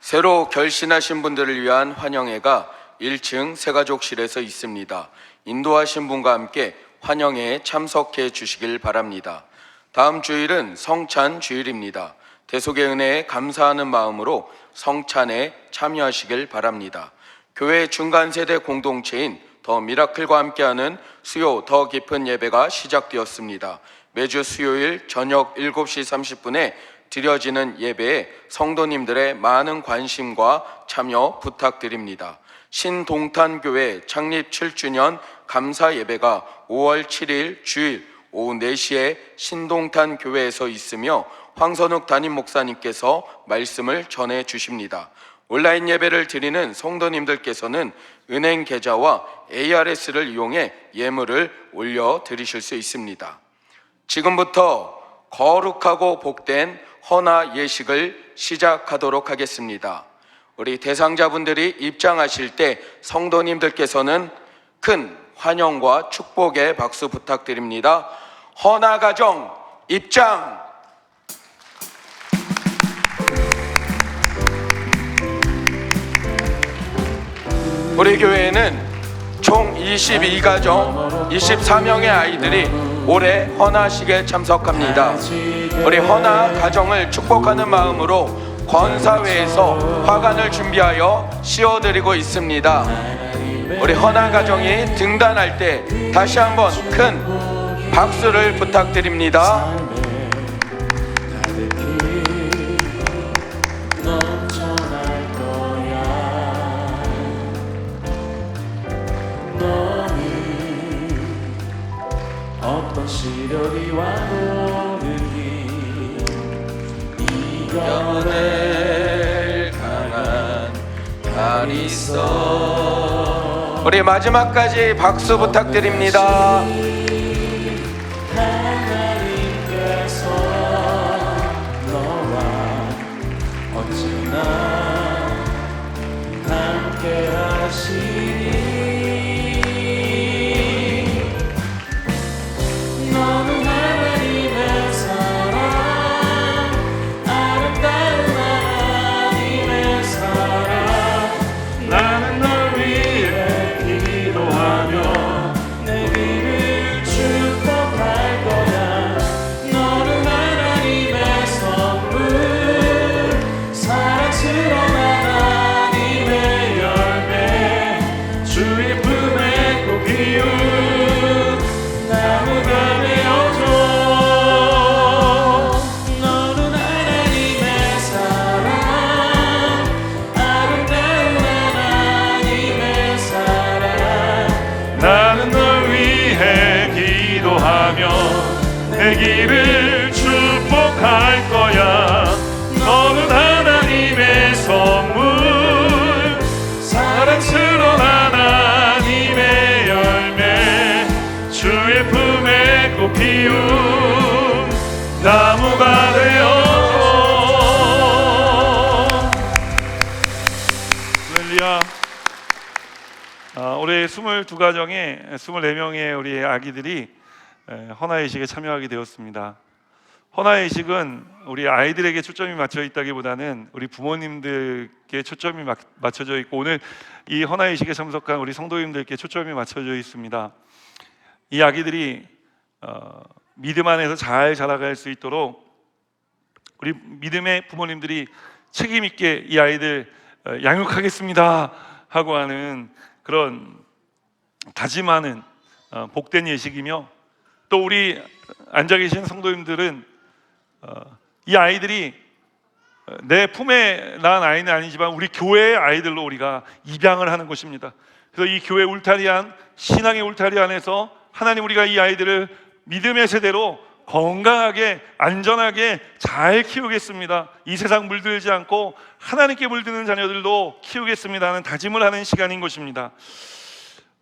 새로 결신하신 분들을 위한 환영회가 1층 새가족실에서 있습니다. 인도하신 분과 함께 환영회에 참석해 주시길 바랍니다. 다음 주일은 성찬 주일입니다. 대속의 은혜에 감사하는 마음으로 성찬에 참여하시길 바랍니다. 교회 중간세대 공동체인 더 미라클과 함께하는 수요 더 깊은 예배가 시작되었습니다. 매주 수요일 저녁 7시 30분에 드려지는 예배에 성도님들의 많은 관심과 참여 부탁드립니다. 신동탄교회 창립 7주년 감사 예배가 5월 7일 주일 오후 4시에 신동탄교회에서 있으며 황선욱 담임 목사님께서 말씀을 전해 주십니다. 온라인 예배를 드리는 성도님들께서는 은행 계좌와 ARS를 이용해 예물을 올려 드리실 수 있습니다. 지금부터 거룩하고 복된 헌화 예식을 시작하도록 하겠습니다. 우리 대상자분들이 입장하실 때 성도님들께서는 큰 환영과 축복의 박수 부탁드립니다. 헌화 가정 입장! 우리 교회에는 총 22가정 24명의 아이들이 올해 헌화식에 참석합니다. 우리 헌화 가정을 축복하는 마음으로 권사회에서 화관을 준비하여 씌워드리고 있습니다. 우리 헌화 가정이 등단할 때 다시 한번 큰 박수를 부탁드립니다. 어떤 시련이 와오느니 이겨낼 강한 날이 있어. 우리 마지막까지 박수 부탁드립니다. 하나님께서 너와 언제나 함께 하시니 너는 하나님의 사랑 아름다운 하나님의 사랑 나는 널 위해 기도하며 내 길을 축복할 거야 너는 하나님의 선물 사랑스러운 하나님의 열매 주의 품에 꼭 피운 나무가 되어줘 너는 하나님의 사랑 아름다운 하나님의 사랑 나는 널 위해 기도하며 내 길을 축복할 거야 너는 하나님의 선물 사랑스러운 하나님의 열매 주의 품에 꼭 피운 나무가 되어줘. 할렐루야. 올해 22가정에 24명의 우리 아기들이 헌화의식에 참여하게 되었습니다. 헌화의식은 우리 아이들에게 초점이 맞춰 있다기보다는 우리 부모님들께 초점이 맞춰져 있고 오늘 이 헌화의식에 참석한 우리 성도님들께 초점이 맞춰져 있습니다. 이 아기들이 믿음 안에서 잘 자라갈 수 있도록 우리 믿음의 부모님들이 책임 있게 이 아이들 양육하겠습니다 하고 하는 그런 다짐하는 복된 예식이며 또 우리 앉아 계신 성도님들은 이 아이들이 내 품에 낳은 아이는 아니지만 우리 교회의 아이들로 우리가 입양을 하는 것입니다. 그래서 이 교회 울타리 안 신앙의 울타리 안에서 하나님 우리가 이 아이들을 믿음의 세대로 건강하게 안전하게 잘 키우겠습니다. 이 세상 물들지 않고 하나님께 물드는 자녀들도 키우겠습니다 하는 다짐을 하는 시간인 것입니다.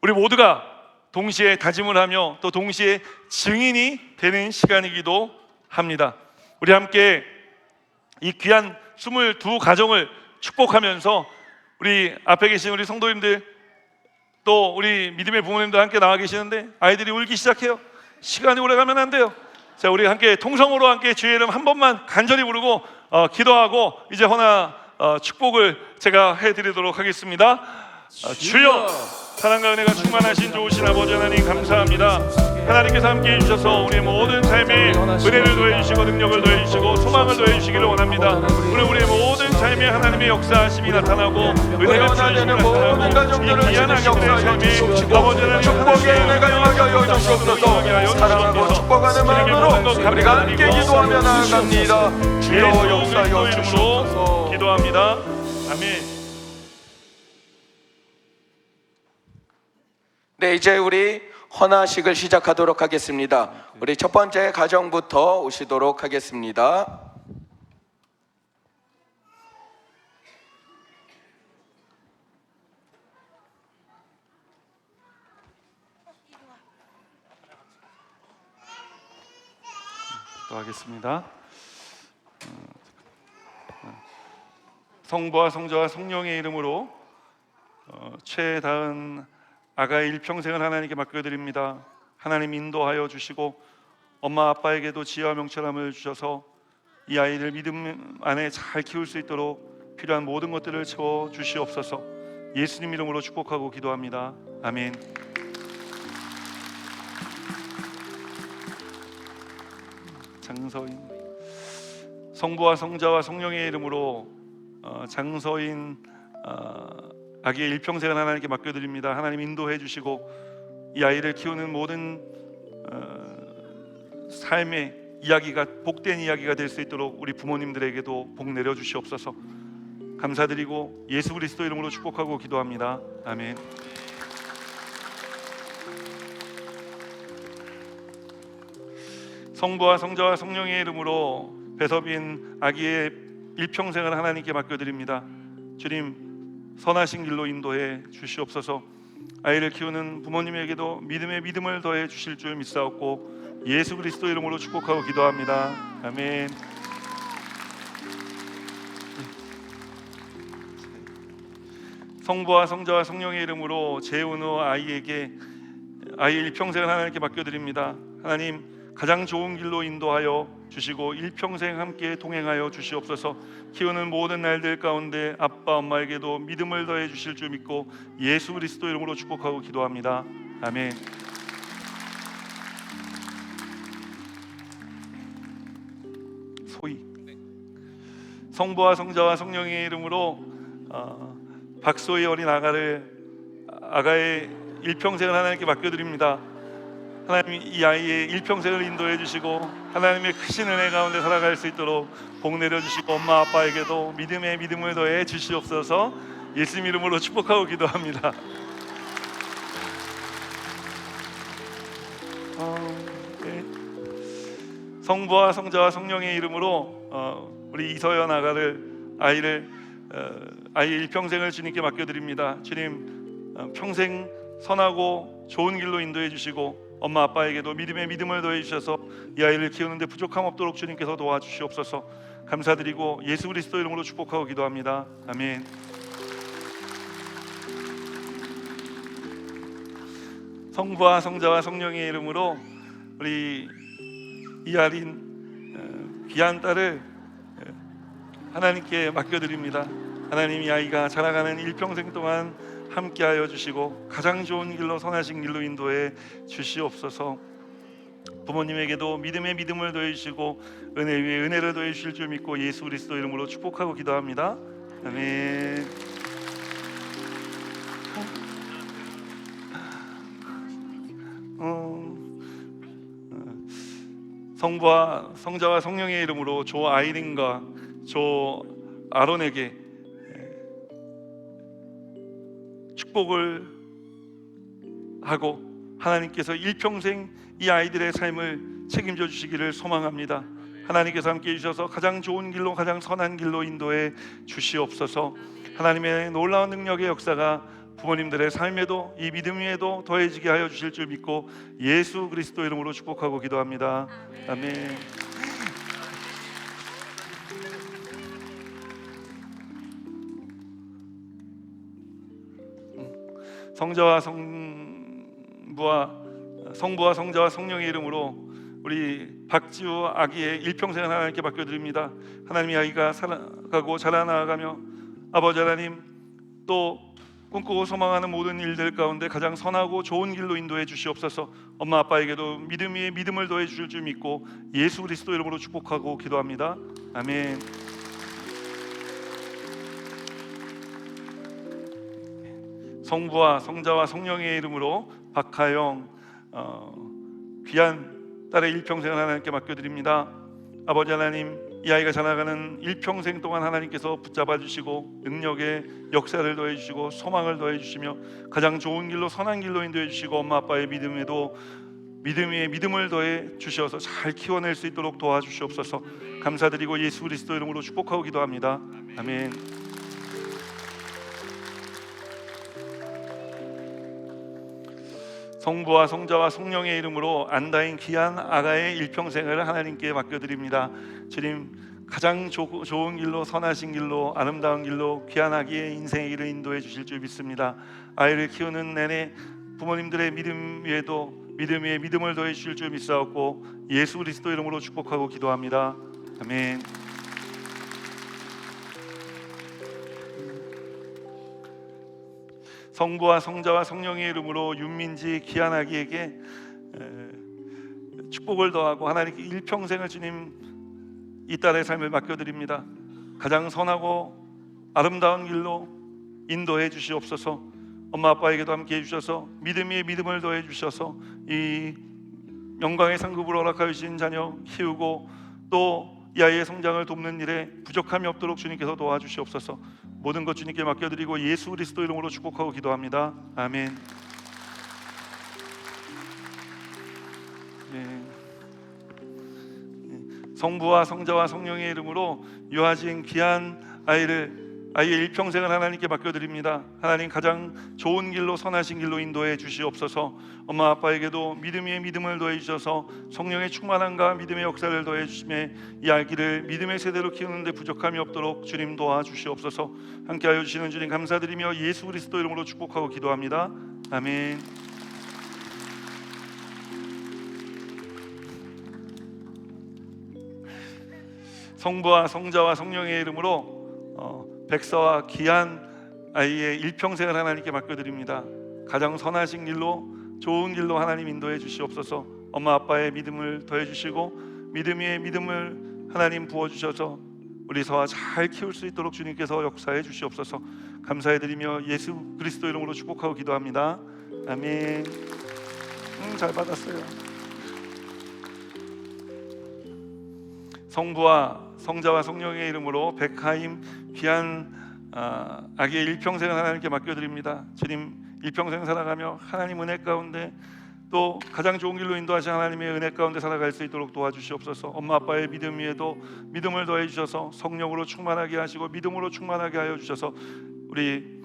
우리 모두가 동시에 다짐을 하며 또 동시에 증인이 되는 시간이기도 합니다. 우리 함께 이 귀한 22가정을 축복하면서 우리 앞에 계신 우리 성도님들 또 우리 믿음의 부모님도 함께 나와 계시는데 아이들이 울기 시작해요. 시간이 오래 가면 안 돼요. 자, 우리 함께 통성으로 함께 주의 이름 한 번만 간절히 부르고 기도하고 이제 헌화 축복을 제가 해드리도록 하겠습니다. 주여 사랑과 은혜가 충만하신 좋으신 아버지 하나님 감사합니다. 하나님께서 함께 해주셔서 우리의 모든 삶에 은혜를 더해주시고 능력을 더해주시고 소망을 더해주시기를 원합니다. 우리의 모든 삶에 하나님의 역사하심이 나타나고 은혜가 주시는 모든 가정들을 지는 역사하여 주시고 축복의 은혜가 임하게 하여 주시옵소서. 사랑하고 축복하는 마음으로 우리가 함께 기도하며 나아갑니다. 주여 역사하여 주시옵소서. 기도합니다. 아멘. 네, 이제 우리 헌화식을 시작하도록 하겠습니다. 우리 첫 번째 가정부터 오시도록 하겠습니다. 기도하겠습니다. 성부와 성자와 성령의 이름으로 최다은 아가의 일평생을 하나님께 맡겨드립니다. 하나님 인도하여 주시고 엄마 아빠에게도 지혜와 명철함을 주셔서 이 아이들 믿음 안에 잘 키울 수 있도록 필요한 모든 것들을 채워 주시옵소서. 예수님 이름으로 축복하고 기도합니다. 아멘. 장서인, 성부와 성자와 성령의 이름으로 장서인 아기의 일평생을 하나님께 맡겨드립니다. 하나님 인도해 주시고 이 아이를 키우는 모든 삶의 이야기가 복된 이야기가 될 수 있도록 우리 부모님들에게도 복 내려 주시옵소서. 감사드리고 예수 그리스도 이름으로 축복하고 기도합니다. 아멘. 성부와 성자와 성령의 이름으로 배섭인 아기의 일평생을 하나님께 맡겨드립니다. 주님, 선하신 길로 인도해 주시옵소서. 아이를 키우는 부모님에게도 믿음의 믿음을 더해 주실 줄 믿사옵고 예수 그리스도 이름으로 축복하고 기도합니다. 아멘. 성부와 성자와 성령의 이름으로 재훈우 아이에게 아이의 일평생을 하나님께 맡겨드립니다. 하나님, 가장 좋은 길로 인도하여 주시고 일평생 함께 동행하여 주시옵소서. 키우는 모든 날들 가운데 아빠 엄마에게도 믿음을 더해 주실 줄 믿고 예수 그리스도 이름으로 축복하고 기도합니다. 아멘. 소희, 성부와 성자와 성령의 이름으로 박소희 어린 아가의 일평생을 하나님께 맡겨드립니다. 하나님, 이 아이의 일평생을 인도해 주시고 하나님의 크신 은혜 가운데 살아갈 수 있도록 복 내려 주시고 엄마 아빠에게도 믿음의 믿음을 더해 주시옵소서. 예수님 이름으로 축복하고 기도합니다. 네. 성부와 성자와 성령의 이름으로 우리 이서연 아이의 일평생을 주님께 맡겨드립니다. 주님, 평생 선하고 좋은 길로 인도해 주시고 엄마 아빠에게도 믿음의 믿음을 더해 주셔서 이 아이를 키우는데 부족함 없도록 주님께서 도와주시옵소서. 감사드리고 예수 그리스도 이름으로 축복하고 기도합니다. 아멘. 성부와 성자와 성령의 이름으로 우리 이아린 귀한 딸을 하나님께 맡겨드립니다. 하나님, 이 아이가 자라가는 일평생 동안 함께하여 주시고 가장 좋은 길로 선하신 길로 인도해 주시옵소서. 부모님에게도 믿음의 믿음을 더해 주시고 은혜 위에 은혜를 더해 주실 줄 믿고 예수 그리스도 이름으로 축복하고 기도합니다. 아멘. 성부와 성자와 성령의 이름으로 조 아이린과 조 아론에게 축복을 하고 하나님께서 일평생 이 아이들의 삶을 책임져 주시기를 소망합니다. 하나님께서 함께 해주셔서 가장 좋은 길로 가장 선한 길로 인도해 주시옵소서. 하나님의 놀라운 능력의 역사가 부모님들의 삶에도 이 믿음 위에도 더해지게 하여 주실 줄 믿고 예수 그리스도 이름으로 축복하고 기도합니다. 아멘. 성부와 성자와 성령의 이름으로 우리 박지우 아기의 일평생을 하나님께 맡겨드립니다. 하나님의 아이가 살아가고 자라나가며 아버지 하나님, 또 꿈꾸고 소망하는 모든 일들 가운데 가장 선하고 좋은 길로 인도해 주시옵소서. 엄마 아빠에게도 믿음 위에 믿음을 더해 주실 줄 믿고 예수 그리스도 이름으로 축복하고 기도합니다. 아멘. 성부와 성자와 성령의 이름으로 박하영 귀한 딸의 일평생을 하나님께 맡겨드립니다. 아버지 하나님, 이 아이가 자라가는 일평생 동안 하나님께서 붙잡아 주시고 능력의 역사를 더해 주시고 소망을 더해 주시며 가장 좋은 길로 선한 길로 인도해 주시고 엄마 아빠의 믿음에도 믿음 위에 믿음을 더해 주셔서 잘 키워낼 수 있도록 도와주시옵소서. 감사드리고 예수 그리스도 이름으로 축복하고 기도합니다. 아멘. 성부와 성자와 성령의 이름으로 안다인 귀한 아가의 일평생을 하나님께 맡겨드립니다. 주님, 가장 좋은 길로 선하신 길로 아름다운 길로 귀한 아기의 인생의 길을 인도해 주실 줄 믿습니다. 아이를 키우는 내내 부모님들의 믿음 위에도 믿음 위에 믿음을 더해 주실 줄 믿사옵고 예수 그리스도 이름으로 축복하고 기도합니다. 아멘. 성부와 성자와 성령의 이름으로 윤민지 귀한 아기에게 축복을 더하고 하나님께 일평생을 주님 이 딸의 삶을 맡겨드립니다. 가장 선하고 아름다운 길로 인도해 주시옵소서. 엄마 아빠에게도 함께 해주셔서 믿음 위에 믿음을 더해 주셔서 이 영광의 상급으로 허락하여 주신 자녀 키우고 또 이 아이의 성장을 돕는 일에 부족함이 없도록 주님께서 도와주시옵소서. 모든 것 주님께 맡겨드리고 예수 그리스도 이름으로 축복하고 기도합니다. 아멘. 성부와 성자와 성령의 이름으로 유아진 귀한 아이의 일평생을 하나님께 맡겨드립니다. 하나님 가장 좋은 길로 선하신 길로 인도해 주시옵소서. 엄마 아빠에게도 믿음 위에 믿음을 더해 주셔서 성령의 충만함과 믿음의 역사를 더해 주심에 이 아기를 믿음의 세대로 키우는데 부족함이 없도록 주님 도와주시옵소서. 함께하여 주시는 주님 감사드리며 예수 그리스도 이름으로 축복하고 기도합니다. 아멘. 성부와 성자와 성령의 이름으로 백서와 귀한 아이의 일평생을 하나님께 맡겨드립니다. 가장 선하신 길로 좋은 길로 하나님 인도해 주시옵소서. 엄마 아빠의 믿음을 더해 주시고 믿음 위에 믿음을 하나님 부어주셔서 우리 서아 잘 키울 수 있도록 주님께서 역사해 주시옵소서. 감사해드리며 예수 그리스도 이름으로 축복하고 기도합니다. 아멘. 잘 받았어요. 성부와 성자와 성령의 이름으로 백하임 귀한 아기의 일평생을 하나님께 맡겨드립니다. 주님 일평생 살아가며 하나님 은혜 가운데 또 가장 좋은 길로 인도하신 하나님의 은혜 가운데 살아갈 수 있도록 도와주시옵소서. 엄마 아빠의 믿음 위에도 믿음을 더해 주셔서 성령으로 충만하게 하시고 믿음으로 충만하게 하여 주셔서 우리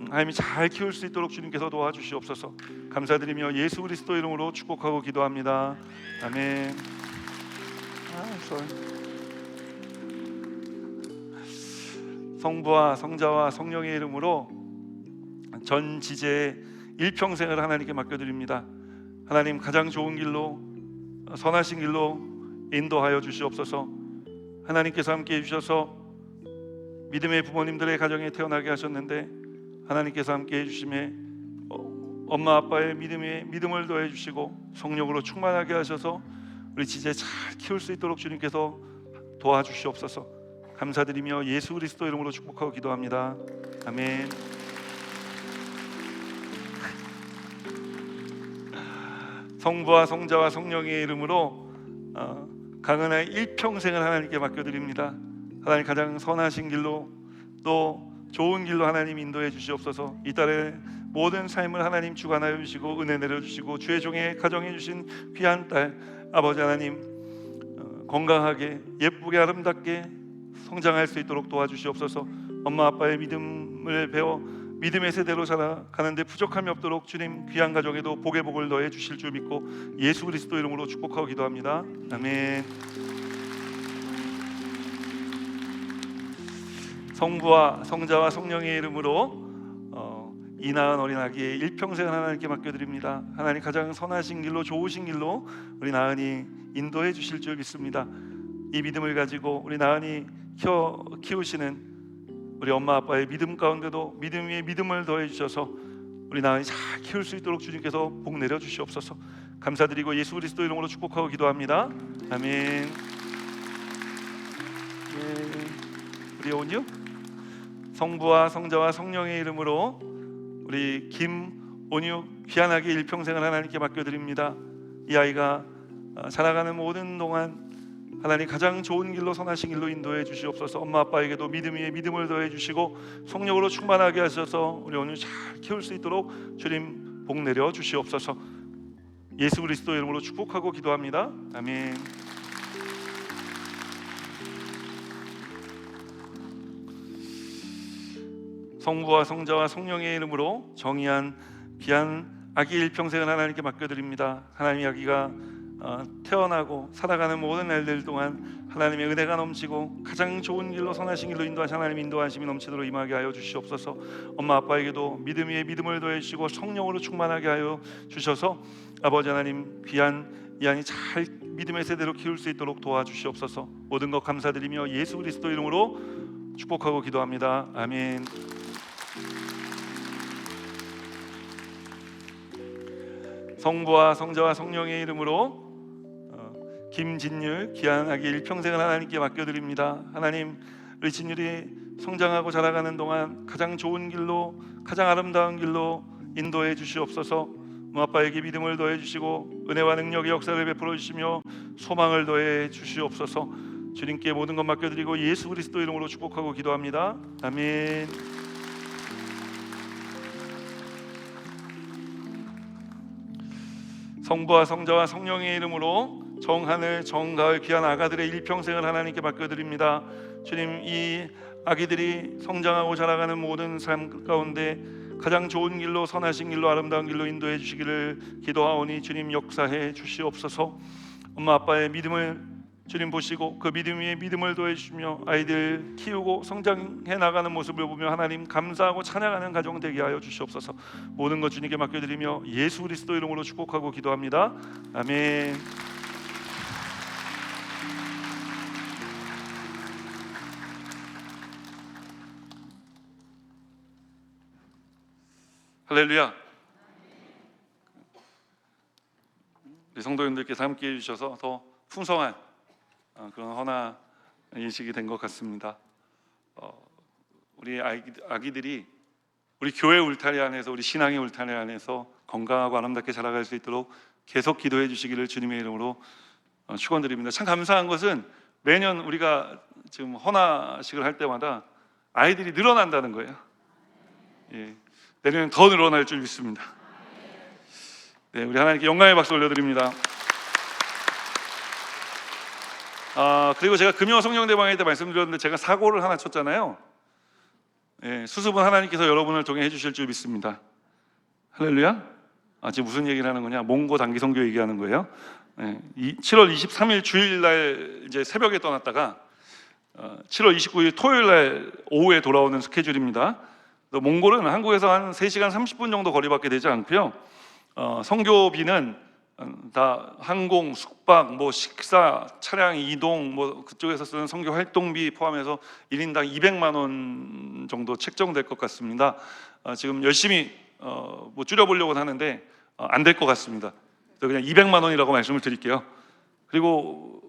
하나님이 잘 키울 수 있도록 주님께서 도와주시옵소서. 감사드리며 예수 그리스도 이름으로 축복하고 기도합니다. 아멘. 좋아요. 성부와 성자와 성령의 이름으로 전 지제의 일평생을 하나님께 맡겨드립니다. 하나님 가장 좋은 길로 선하신 길로 인도하여 주시옵소서. 하나님께서 함께 해주셔서 믿음의 부모님들의 가정에 태어나게 하셨는데 하나님께서 함께 해주심에 엄마 아빠의 믿음에 믿음을 더해 주시고 성령으로 충만하게 하셔서 우리 지제 잘 키울 수 있도록 주님께서 도와주시옵소서. 감사드리며 예수 그리스도 이름으로 축복하고 기도합니다. 아멘. 성부와 성자와 성령의 이름으로 강은아의 일평생을 하나님께 맡겨드립니다. 하나님 가장 선하신 길로 또 좋은 길로 하나님 인도해 주시옵소서. 이 딸의 모든 삶을 하나님 주관하여 주시고 은혜 내려주시고 주의 종의 가정해 주신 귀한 딸 아버지 하나님 건강하게 예쁘게 아름답게 성장할 수 있도록 도와주시옵소서. 엄마 아빠의 믿음을 배워 믿음의 세대로 살아가는데 부족함이 없도록 주님 귀한 가정에도 복의 복을 더해 주실 줄 믿고 예수 그리스도 이름으로 축복하고 기도합니다. 아멘. 성부와 성자와 성령의 이름으로 이 낳은 어린 아기의 일평생을 하나님께 맡겨드립니다. 하나님 가장 선하신 길로 좋으신 길로 우리 나은이 인도해 주실 줄 믿습니다. 이 믿음을 가지고 우리 나은이 키우시는 우리 엄마 아빠의 믿음 가운데도 믿음 위에 믿음을 더해 주셔서 우리 나은이 잘 키울 수 있도록 주님께서 복 내려 주시옵소서. 감사드리고 예수 그리스도 이름으로 축복하고 기도합니다. 아멘. 우리 온유 성부와 성자와 성령의 이름으로 우리 김온유 귀한하게 일평생을 하나님께 맡겨드립니다. 이 아이가 자라가는 모든 동안 하나님 가장 좋은 길로 선하신 길로 인도해 주시옵소서. 엄마 아빠에게도 믿음 위에 믿음을 더해 주시고 성령으로 충만하게 하셔서 우리 오늘 잘 키울 수 있도록 주님 복 내려 주시옵소서. 예수 그리스도 이름으로 축복하고 기도합니다. 아멘. 성부와 성자와 성령의 이름으로 정의한 귀한 아기 일평생을 하나님께 맡겨드립니다. 하나님의 아기가 태어나고 살아가는 모든 날들 동안 하나님의 은혜가 넘치고 가장 좋은 길로 선하신 길로 인도하신 하나님 인도하심이 넘치도록 임하게 하여 주시옵소서. 엄마 아빠에게도 믿음 위에 믿음을 더해 주시고 성령으로 충만하게 하여 주셔서 아버지 하나님 귀한 이 아이 잘 믿음의 세대로 키울 수 있도록 도와주시옵소서. 모든 것 감사드리며 예수 그리스도 이름으로 축복하고 기도합니다. 아멘. 성부와 성자와 성령의 이름으로 김진율 귀한 아기 일평생을 하나님께 맡겨드립니다. 하나님, 우리 진율이 성장하고 자라가는 동안 가장 좋은 길로, 가장 아름다운 길로 인도해 주시옵소서. 아빠에게 믿음을 더해 주시고 은혜와 능력의 역사를 베풀어 주시며 소망을 더해 주시옵소서. 주님께 모든 것 맡겨드리고 예수 그리스도 이름으로 축복하고 기도합니다. 아멘. 성부와 성자와 성령의 이름으로 정하늘 정가을 귀한 아가들의 일평생을 하나님께 맡겨드립니다. 주님, 이 아기들이 성장하고 자라가는 모든 삶 가운데 가장 좋은 길로, 선하신 길로, 아름다운 길로 인도해 주시기를 기도하오니 주님 역사해 주시옵소서. 엄마 아빠의 믿음을 주님 보시고 그 믿음 위에 믿음을 더해 주시며 아이들 키우고 성장해 나가는 모습을 보며 하나님 감사하고 찬양하는 가정 되게 하여 주시옵소서. 모든 것 주님께 맡겨드리며 예수 그리스도 이름으로 축복하고 기도합니다. 아멘. 할렐루야. 우리 성도님들께서 함께 해주셔서 더 풍성한 그런 헌화 인식이 된 것 같습니다. 우리 아기들이 우리 교회 울타리 안에서, 우리 신앙의 울타리 안에서 건강하고 아름답게 자라갈 수 있도록 계속 기도해 주시기를 주님의 이름으로 축원드립니다. 참 감사한 것은 매년 우리가 지금 헌화식을 할 때마다 아이들이 늘어난다는 거예요. 예. 내년엔 더 늘어날 줄 믿습니다. 네, 우리 하나님께 영광의 박수 올려드립니다. 그리고 제가 금요 성령대방회 때 말씀드렸는데 제가 사고를 하나 쳤잖아요. 예, 수습은 하나님께서 여러분을 통해 해주실 줄 믿습니다. 할렐루야. 지금 무슨 얘기를 하는 거냐? 몽고 단기 선교 얘기하는 거예요. 예, 7월 23일 주일날 이제 새벽에 떠났다가 7월 29일 토요일날 오후에 돌아오는 스케줄입니다. 몽골은 한국에서 한 3시간 30분 정도 거리밖에 되지 않고요. 선교비는 다 항공, 숙박, 뭐 식사, 차량 이동, 뭐 그쪽에서 쓰는 선교 활동비 포함해서 1인당 200만 원 정도 책정될 것 같습니다. 지금 열심히 뭐 줄여보려고 하는데 안 될 것 같습니다. 그냥 200만 원이라고 말씀을 드릴게요. 그리고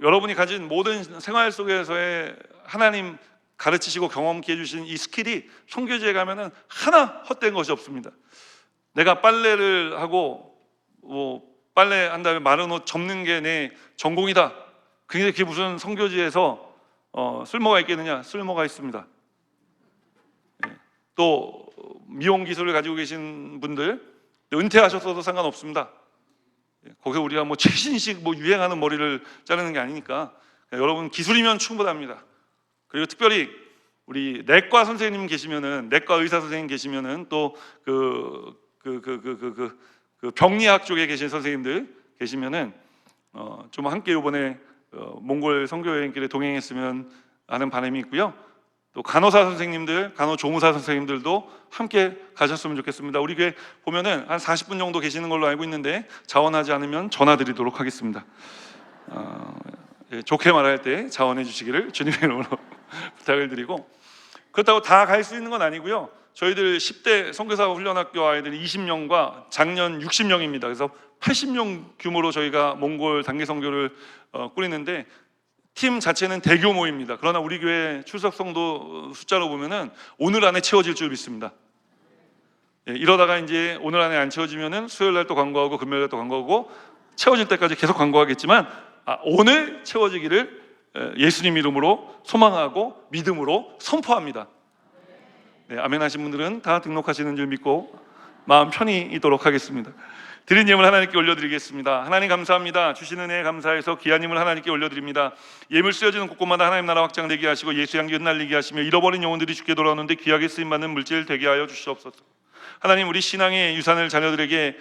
여러분이 가진 모든 생활 속에서의 하나님 가르치시고 경험케 해주신 이 스킬이 선교지에 가면은 하나 헛된 것이 없습니다. 내가 빨래를 하고 뭐 빨래 한 다음에 마른 옷 접는 게 내 전공이다. 근데 그게 무슨 선교지에서 쓸모가 있겠느냐? 쓸모가 있습니다. 또 미용 기술을 가지고 계신 분들 은퇴하셨어도 상관없습니다. 거기서 우리가 뭐 최신식 뭐 유행하는 머리를 자르는 게 아니니까 여러분 기술이면 충분합니다. 그리고 특별히 우리 내과 선생님 계시면은, 내과 의사 선생님 계시면은 또 병리학 쪽에 계신 선생님들 계시면은 좀 함께 이번에 몽골 선교 여행길에 동행했으면 하는 바람이 있고요. 또 간호사 선생님들, 간호조무사 선생님들도 함께 가셨으면 좋겠습니다. 우리 교회 보면은 한 40분 정도 계시는 걸로 알고 있는데 자원하지 않으면 전화 드리도록 하겠습니다. 좋게 말할 때 자원해 주시기를 주님의 이름으로 부탁을 드리고, 그렇다고 다 갈 수 있는 건 아니고요. 저희들 10대 선교사 훈련학교 아이들 20명과 작년 60명입니다. 그래서 80명 규모로 저희가 몽골 단기 선교를 꾸리는데 팀 자체는 대규모입니다. 그러나 우리 교회 출석 성도 숫자로 보면은 오늘 안에 채워질 줄 믿습니다. 이러다가 이제 오늘 안에 안 채워지면은 수요일 날 또 광고하고 금요일 날 또 광고하고 채워질 때까지 계속 광고하겠지만 오늘 채워지기를 예수님 이름으로 소망하고 믿음으로 선포합니다. 네, 아멘 하신 분들은 다 등록하시는 줄 믿고 마음 편히 있도록 하겠습니다. 드린 예물 하나님께 올려드리겠습니다. 하나님 감사합니다. 주시는 은혜에 감사해서 귀한 예물 하나님께 올려드립니다. 예물 쓰여지는 곳곳마다 하나님 나라 확장되게 하시고 예수 향기 흩날리게 하시며 잃어버린 영혼들이 주께 돌아오는데 귀하게 쓰임받는 물질 되게 하여 주시옵소서. 하나님, 우리 신앙의 유산을 자녀들에게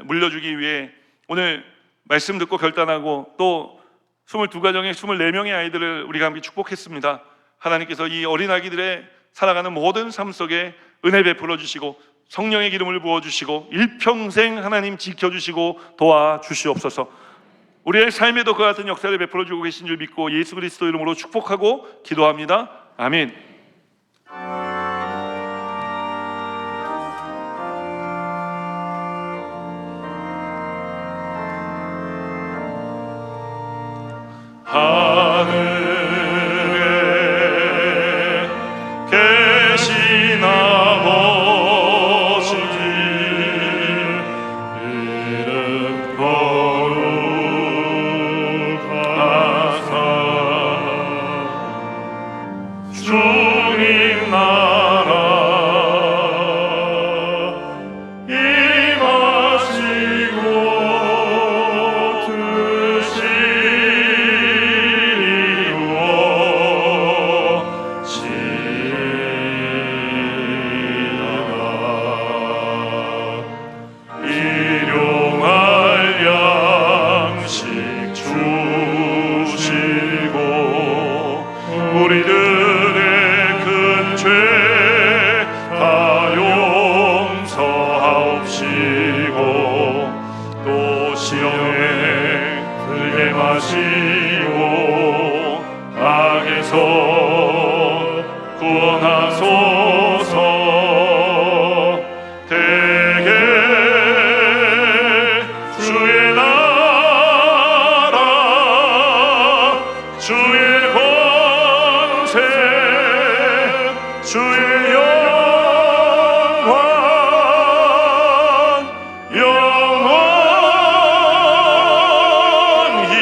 물려주기 위해 오늘 말씀 듣고 결단하고 또 22가정의 24명의 아이들을 우리가 함께 축복했습니다. 하나님께서 이 어린 아기들의 살아가는 모든 삶 속에 은혜 베풀어 주시고 성령의 기름을 부어주시고 일평생 하나님 지켜주시고 도와주시옵소서. 우리의 삶에도 그와 같은 역사를 베풀어 주고 계신 줄 믿고 예수 그리스도 이름으로 축복하고 기도합니다. 아멘. 하늘에 계신 아버지 이름 거룩하사 주님 나라 임하시고 드시옵시다. 일용할 양식 주시고 우리들의 큰 죄 다 용서하옵시고 또 시험에 들게 마시고 악에서 구원하소서. 대개 주의 나라 주의 권세 주의 영광 영원히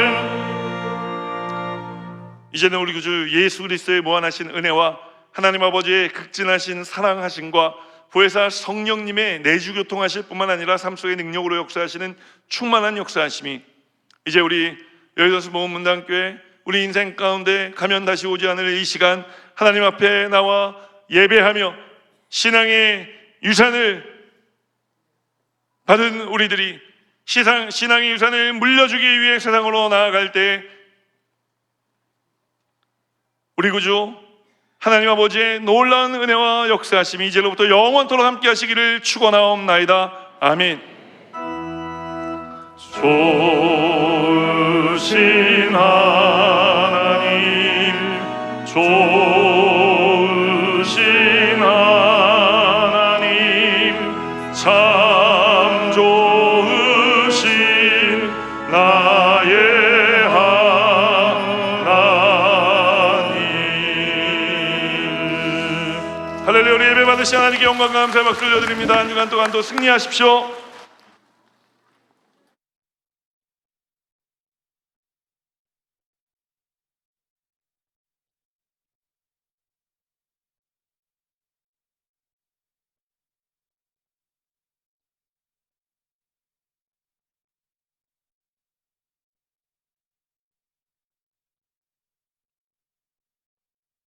아멘. 이제는 우리 구주 예수 그리스도의 무한하신 은혜와 하나님 아버지의 극진하신 사랑하심과 보혜사 성령님의 내주교통하실 뿐만 아니라 삶 속의 능력으로 역사하시는 충만한 역사하심이 이제 우리 여의도수 모험문단교회 우리 인생 가운데 가면 다시 오지 않을 이 시간 하나님 앞에 나와 예배하며 신앙의 유산을 받은 우리들이 신앙의 유산을 물려주기 위해 세상으로 나아갈 때 우리 구주 하나님 아버지의 놀라운 은혜와 역사하심이 이제로부터 영원토록 함께 하시기를 축원하옵나이다. 아멘. 좋으신 하나님 좋으신 하나님 참 좋으신 나의 하나님. 할렐루야. 우리 예배 받으신 하나님께 영광과 감사의 박수를 올려드립니다. 한 주간 동안 또 승리하십시오.